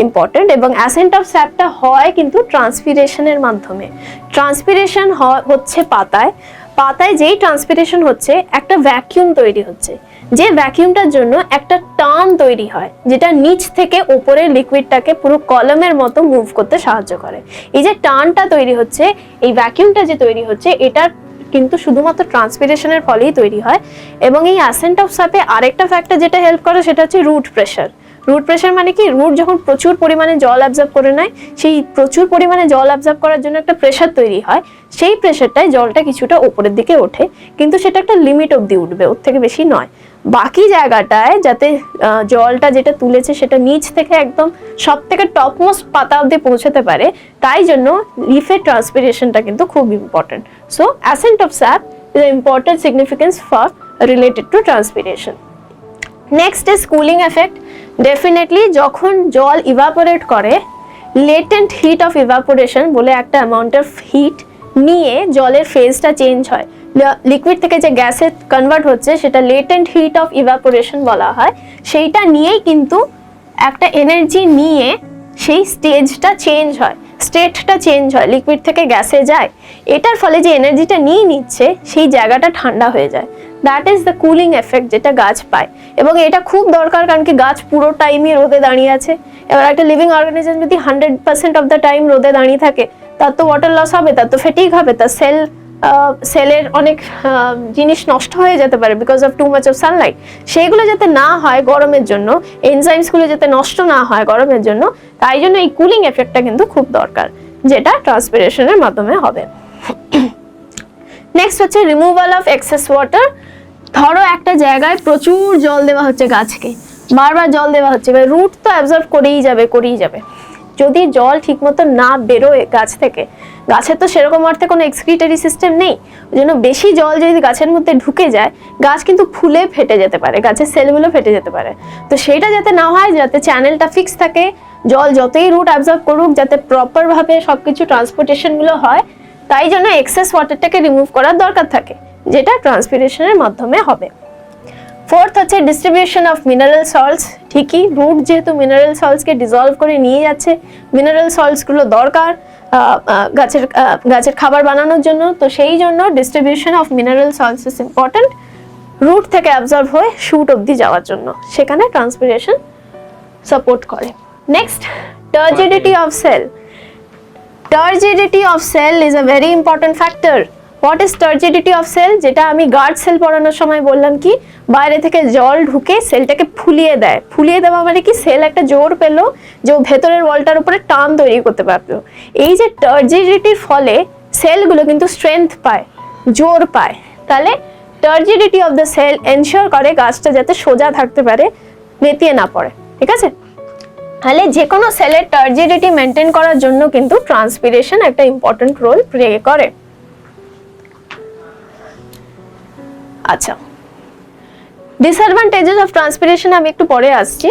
ইম্পর্টেন্ট। এবং অ্যাসেন্ট অফ স্যাপটা হয় কিন্তু ট্রান্সপিরেশনের মাধ্যমে। ট্রান্সপিরেশন হচ্ছে পাতায়, পাতায় যেই ট্রান্সপিরেশন হচ্ছে একটা ভ্যাকিউম তৈরি হচ্ছে, যে ভ্যাকিউমটার জন্য একটা টার্ন তৈরি হয় যেটা নিচ থেকে ওপরের লিকুইডটাকে পুরো কলমের মতো মুভ করতে সাহায্য করে। এই যে টার্নটা তৈরি হচ্ছে, এই ভ্যাকিউমটা যে তৈরি হচ্ছে, এটা কিন্তু শুধুমাত্র ট্রান্সপিরেশনের ফলেই তৈরি হয়। এবং এই অ্যাসেন্ট অফ স্যাপে আরেকটা ফ্যাক্টর যেটা হেল্প করে সেটা হচ্ছে রুট প্রেশার। রুট প্রেশার মানে কি, রুট যখন প্রচুর পরিমাণে জল অ্যাবজর্ব করে নেয়, সেই প্রচুর পরিমাণে জল অ্যাবজর্ব করার জন্য একটা প্রেশার তৈরি হয়, সেই প্রেশারটায় জলটা কিছুটা উপরের দিকে ওঠে, কিন্তু সেটা একটা লিমিট অবধি উঠবে, ওর থেকে বেশি নয়। বাকি জায়গাটায় যাতে জলটা যেটা তুলেছে সেটা নিচ থেকে একদম সব থেকে টপমোস্ট পাতা অবধি পৌঁছাতে পারে, তাই জন্য লিফের ট্রান্সপিরেশনটা কিন্তু খুব important. So accent of sap is an important significance for related to transpiration. Next is cooling effect. Definitely যখন জল ইভাপোরেট করে, লেটেন্ট হিট অফ ইভাপোরেশন বলে একটা অ্যামাউন্ট অফ হিট নিয়ে জলের ফেজটা চেঞ্জ হয়, লিকুইড থেকে যে গ্যাসে কনভার্ট হচ্ছে সেটা লেটেন্ট হিট অফ ইভাপোরেশন বলা হয়। সেইটা নিয়েই কিন্তু একটা এনার্জি নিয়ে সেই স্টেজটা চেঞ্জ হয়, স্টেটটা চেঞ্জ হয়, লিকুইড থেকে গ্যাসে যায়, এটার ফলে যে এনার্জিটা নিয়ে নিচ্ছে সেই জায়গাটা ঠান্ডা হয়ে যায়। That is the cooling effect যেটা গাছ পায়, এবং এটা খুব দরকার, কারণ কি গাছ পুরো টাইমই রোদে দাঁড়িয়ে আছে। এবার একটা লিভিং অর্গানিজম যদি 100% অফ দ্য টাইম রোদে দাঁড়িয়ে থাকে, তার তো ওয়াটার লস হবে, তার তো ফেটিক হবে, তার সেলের অনেক জিনিস নষ্ট হয়ে যেতে পারে because of too much of Sunlight. সেইগুলো যাতে না হয় গরমের জন্য, এনজাইমসগুলো যাতে নষ্ট না হয় গরমের জন্য, তাই জন্য এই কুলিং এফেক্টটা কিন্তু খুব দরকার, যেটা ট্রান্সপিরেশনের মাধ্যমে হবে। নেক্সট হচ্ছে রিমুভাল অফ এক্সেস ওয়াটার। ধরো একটা জায়গায় প্রচুর জল দেওয়া হচ্ছে গাছকে, বারবার জল দেওয়া হচ্ছে, এবার রুট তো অ্যাবজর্ব করেই যাবে। যদি জল ঠিকমতো না বেরোয় গাছ থেকে, গাছের তো সেরকম অর্থে কোনো এক্সক্রিটরি সিস্টেম নেই, ওই জন্য বেশি জল যদি গাছের মধ্যে ঢুকে যায়, গাছ কিন্তু ফুলে ফেটে যেতে পারে, গাছের সেলগুলো ফেটে যেতে পারে। তো সেইটা যাতে না হয়, যাতে চ্যানেলটা ফিক্স থাকে, জল যতই রুট অ্যাবজর্ব করুক, যাতে প্রপারভাবে সবকিছু ট্রান্সপোর্টেশনগুলো হয়, তাই জন্য এক্সেস ওয়াটারটাকে রিমুভ করার দরকার থাকে, যেটা ট্রান্সপিরেশনের মাধ্যমে হবে। ফোর্থ হচ্ছে ডিস্ট্রিবিউশন অফ মিনারেল সল্টস। ঠিকই, রুট যেহেতু মিনারেল সল্টসকে ডিজলভ করে নিয়ে যাচ্ছে, মিনারেল সল্টসগুলো দরকার গাছের খাবার বানানোর জন্য, তো সেই জন্য distribution of mineral salts is important, root থেকে অ্যাবজর্ব হয়ে শুট অবধি যাওয়ার জন্য, সেখানে ট্রান্সপিরেশন সাপোর্ট করে। Next, turgidity of cell. Turgidity of cell is a very important factor. What is turgidity of cell? যেটা আমি গার্ড সেল পড়ানোর সময় বললাম, কি বাইরে থেকে জল ঢুকে সেলটাকে ফুলিয়ে দেয়। ফুলিয়ে দেওয়া মানে কি, সেল একটা জোর পেলো যে ও ভেতরের ওয়ালটার উপরে টান তৈরি করতে পারলো। এই যে টার্জিডিটির ফলে সেলগুলো কিন্তু স্ট্রেংথ পায়, জোর পায়। তাহলে টার্জিডিটি অফ দ্য সেল এনশিওর করে গাছটা যাতে সোজা থাকতে পারে, নেতিয়ে না পড়ে। ঠিক আছে, তাহলে যে কোনো সেলের টার্জিডিটি মেনটেন করার জন্য কিন্তু ট্রান্সপিরেশন একটা ইম্পর্টেন্ট রোল প্লে করে। আচ্ছা, ডিসঅ্যাডভান্টেজেস অফ ট্রান্সপিরেশন আমি একটু পরে আসছি,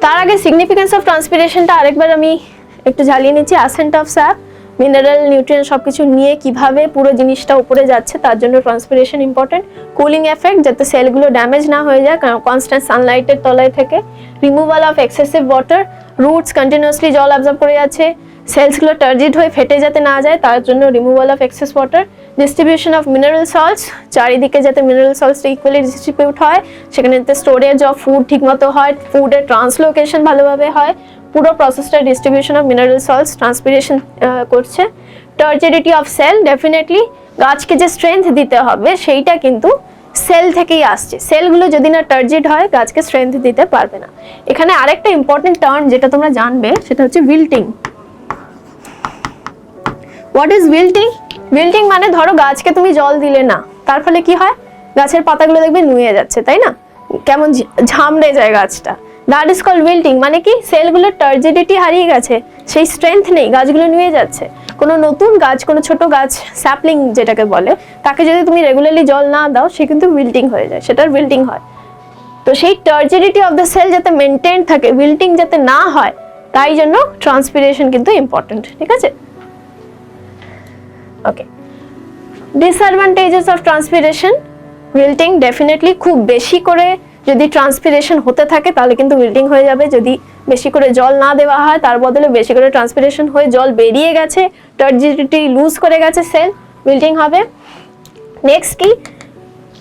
তার আগে সিগনিফিকেন্স অফ ট্রান্সপিরেশনটা আরেকবার আমি একটু জ্বালিয়ে নিচ্ছি। Accent of sap, mineral nutrient সবকিছু নিয়ে কিভাবে পুরো জিনিসটা উপরে যাচ্ছে, তার জন্য ট্রান্সপিরেশন ইম্পর্টেন্ট। কুলিং এফেক্ট, যাতে সেলগুলো ড্যামেজ না হয়ে যায় কনস্ট্যান্ট সানলাইটের তলায় থেকে। Removal of excessive water, roots continuously জল অ্যাবজর্ব করে যাচ্ছে, সেলসগুলো টার্জিড হয়ে ফেটে যাতে না যায়, তার জন্য removal of excess water. Distribution of mineral salts, চারিদিকে যাতে মিনারেল সল্টসটা ইকুয়ালি ডিস্ট্রিবিউট হয়, সেখানে যাতে স্টোরেজ অফ ফুড ঠিকমতো হয়, ফুডের ট্রান্সলোকেশন ভালোভাবে হয়, পুরো প্রসেসটা distribution of mineral salts transpiration করছে। টার্জিডিটি অফ সেল, ডেফিনেটলি গাছকে যে স্ট্রেংথ দিতে হবে সেইটা কিন্তু সেল থেকেই আসছে। সেলগুলো যদি না টার্জিড হয়, গাছকে স্ট্রেংথ দিতে পারবে না। এখানে আরেকটা ইম্পর্টেন্ট টার্ম যেটা তোমরা জানবে, সেটা হচ্ছে wilting. What is wilting? Wilting মানে ধরো গাছকে তুমি জল দিলে না, তার ফলে কি হয়, গাছের পাতাগুলো দেখবে নুয়ে যাচ্ছে, তাই না, কেমন ঝামড়ে যায় গাছটা। That is called wilting. মানে কি, সেলগুলোর টার্জিডিটি হারিয়ে গেছে, সেই স্ট্রেংথ নেই, গাছগুলো নুয়ে যাচ্ছে। কোনো নতুন গাছ, কোনো ছোট গাছ, স্যাপলিং যেটাকে বলে, তাকে যদি তুমি রেগুলারলি জল না দাও, সে কিন্তু উইল্টিং হয়ে যায়, সেটার উইল্টিং হয়। তো সেই টার্জিডিটি অফ দ্য সেল যাতে মেনটেন থাকে, উইল্টিং যাতে না হয়, তাই জন্য ট্রান্সপিরেশন কিন্তু ইম্পর্টেন্ট। ঠিক আছে, okay. Disadvantages of transpiration, wilting definitely খুব বেশি করে যদি ট্রান্সপিরেশন হতে থাকে তাহলে কিন্তু উইল্টিং হয়ে যাবে। যদি বেশি করে জল না দেওয়া হয়, তার বদলে বেশি করে ট্রান্সপিরেশন হয়ে জল বেরিয়ে গেছে, টার্জিডিটি লুজ করে গেছে সেল, উইল্টিং হবে। নেক্সট কি,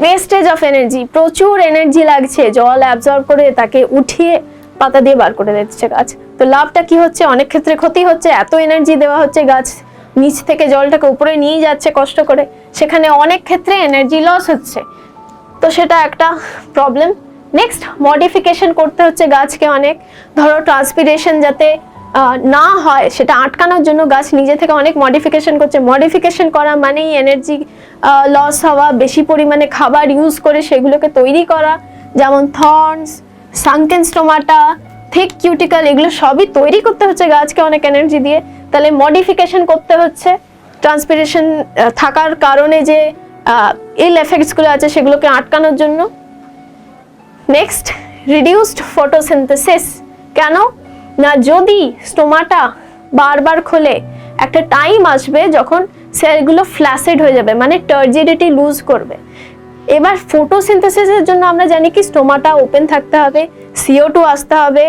ওয়েস্টেজ অফ এনার্জি। প্রচুর এনার্জি লাগছে জল অ্যাবজর্ব করে তাকে উঠিয়ে পাতা দিয়ে বার করে দিচ্ছে গাছ। তো লাভটা কি হচ্ছে, অনেক ক্ষেত্রে ক্ষতি হচ্ছে। এত এনার্জি দেওয়া হচ্ছে, গাছ নিচ থেকে জলটাকে উপরে নিয়ে যাচ্ছে কষ্ট করে, সেখানে অনেক ক্ষেত্রে এনার্জি লস হচ্ছে, তো সেটা একটা প্রবলেম। নেক্সট, মডিফিকেশন করতে হচ্ছে গাছকে অনেক। ধরো ট্রান্সপিরেশন যাতে না হয় সেটা আটকানোর জন্য গাছ নিজে থেকে অনেক মডিফিকেশন করছে। মডিফিকেশন করা মানেই এনার্জি লস হওয়া, বেশি পরিমাণে খাবার ইউজ করে সেগুলোকে তৈরি করা, যেমন থর্নস, সানকেন স্টোমাটা, থিক কিউটিকল, এগুলো সবই তৈরি করতে হচ্ছে গাছকে অনেক এনার্জি দিয়ে। তাহলে মডিফিকেশন করতে হচ্ছে ট্রান্সপিরেশন থাকার কারণে যে ইল এফেক্টসগুলো আছে সেগুলোকে আটকানোর জন্য। Next, reduced photosynthesis. কেন না, যদি স্টোমাটা বারবার খোলে, একটা টাইম আসবে যখন সেলগুলো ফ্ল্যাসিড হয়ে যাবে, মানে টার্জিডিটি লুজ করবে। এবার ফটোসিনথেসিসের জন্য আমরা জানি কি, স্টোমাটা ওপেন থাকতে হবে, CO2 আসতে হবে,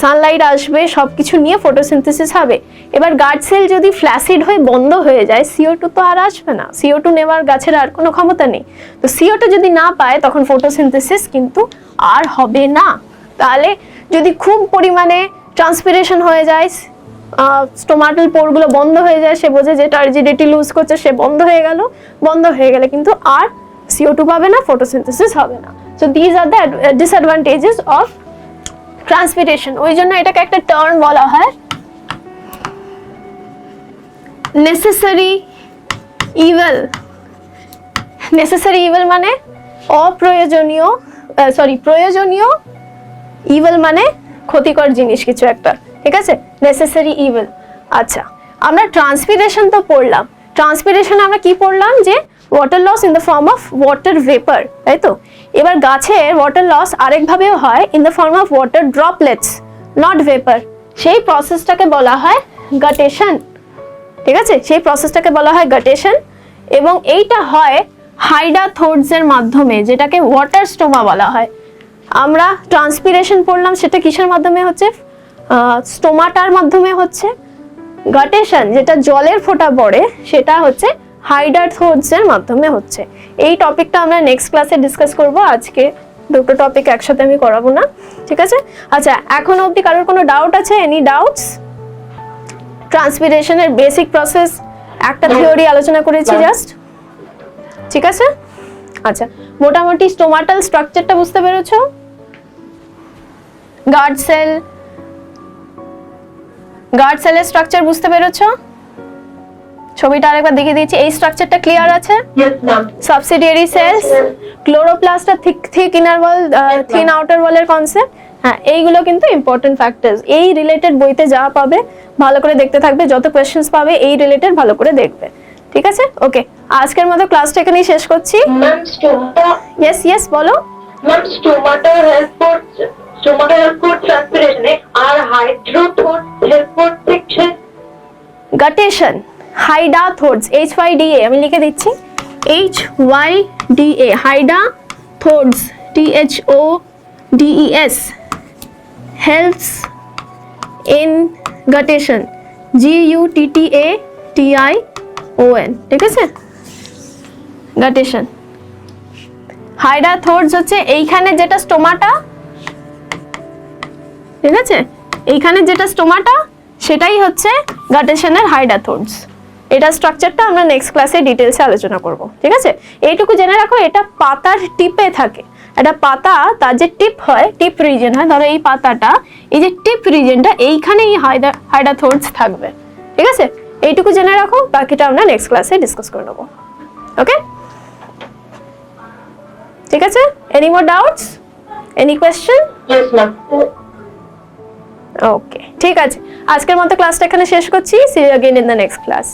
সানলাইট আসবে, সবকিছু নিয়ে ফটোসিনথেসিস হবে। এবার গার্ড সেল যদি ফ্ল্যাসিড হয়ে বন্ধ হয়ে যায়, CO2 তো আর আসবে না, CO2 নেওয়ার গাছের আর কোনো ক্ষমতা নেই। তো CO2 যদি না পায় তখন ফটোসিনথেসিস কিন্তু আর হবে না। তাহলে যদি খুব পরিমাণে ট্রান্সপিরেশন হয়ে যায়, স্টোমাটাল পোরগুলো বন্ধ হয়ে যায়, সে বোঝে যে টার্জিডিটি লুজ করছে, সে বন্ধ হয়ে গেল। বন্ধ হয়ে গেলে কিন্তু আর CO2 পাবে না, ফটোসিনথেসিস হবে না। So these are the disadvantages of transpiration. ওই জন্য এটাকে একটা টার্ম বলা হয় নেসেসারি ইভেল। নেসেসারি ইভেল মানে অপ্রয়োজনীয়, প্রয়োজনীয়, ইভেল মানে ক্ষতিকর জিনিস কিছু একটা, ঠিক আছে, নেসেসারি ইভেল। আচ্ছা, আমরা ট্রান্সপিরেশন তো পড়লাম। ট্রান্সপিরেশন আমরা কি পড়লাম, যে water loss in the form of water vapour, তাই তো। এবার গাছের ওয়াটার লস আরেকভাবেও হয়, in the form of water droplets, not vapour. সেই প্রসেসটাকে বলা হয় গাটেশন, ঠিক আছে, সেই প্রসেসটাকে বলা হয় গাটেশন। এবং এইটা হয় হাইডাথোডসের মাধ্যমে, যেটাকে ওয়াটার স্টোমা বলা হয়। আমরা ট্রান্সপিরেশন পড়লাম, সেটা কিসের মাধ্যমে হচ্ছে, স্টোমাটার মাধ্যমে হচ্ছে। গাটেশন যেটা জলের ফোঁটা পড়ে, সেটা হচ্ছে হাইডাথোডসের মাধ্যমে হচ্ছে। এই টপিকটা আমরা নেক্সট ক্লাসে ডিসকাস করব। আজকে দুটো টপিক একসাথে আমি করাবো না, ঠিক আছে। আচ্ছা, এখন অবধি কারোর কোনো ডাউট আছে? Any doubts? ট্রান্সপিরেশনের বেসিক প্রসেস একটা থিওরি আলোচনা করেছি জাস্ট, ঠিক আছে। আচ্ছা, মোটামুটি স্টোমাটাল স্ট্রাকচারটা বুঝতে পেরেছো? গার্ড সেলের স্ট্রাকচার বুঝতে পেরেছো? ছবিটা আরেকবার দেখিয়ে দিয়েছি, এই স্ট্রাকচারটা ক্লিয়ার আছে? Yes, ma'am. Subsidiary cells, chloroplast আর thick inner wall, thin outer ওয়ালের কনসেপ্ট। হ্যাঁ, এইগুলো কিন্তু ইম্পর্টেন্ট ফ্যাক্টরস। এই রিলেটেড বইতে যা পাবে ভালো করে দেখতে থাকবে, যত কোয়েশ্চেন্স পাবে এই রিলেটেড ভালো করে দেখবে, ঠিক আছে। ওকে, আজকের মতো ক্লাসটা এখানেই শেষ করছি। Ma'am, stomata. ইয়েস বলো। Ma'am, stomata help for transpiration. Are hydrothods help for friction? গাটেশন, হাইডাথোডস, HYDA আমি লিখে দিচ্ছি, HYDA, হাইডাথোডস, THODES, helps in guttation, GUTTATION, ঠিক আছে। গাটেশন, হাইডাথোডস হচ্ছে এইখানে যেটা স্টোমাটা, ঠিক আছে, এইখানে যেটা স্টোমাটা সেটাই হচ্ছে গাটেশনের হাইডাথোডস। এটা স্ট্রাকচারটা আমরা নেক্সট ক্লাসে ডিটেলসে আলোচনা করব, ঠিক আছে। এইটুকু জেনে রাখো, এটা পাতার টিপে থাকে। এটা পাতা, তার যে টিপ হয়, টিপ রিজন হয়, ধরো এই পাতাটা, এই যে টিপ রিজনটা, এইখানেই হাইডাথোডস থাকবে, ঠিক আছে। এইটুকু জেনে রাখো, বাকিটা আমরা নেক্সট ক্লাসে ডিসকাস করে নেবো, ওকে, ঠিক আছে। Any more doubts, any question? Yes, ma'am. Okay, ঠিক আছে, আজকের মতো ক্লাসটা এখানে শেষ করছি। See you again in the next class.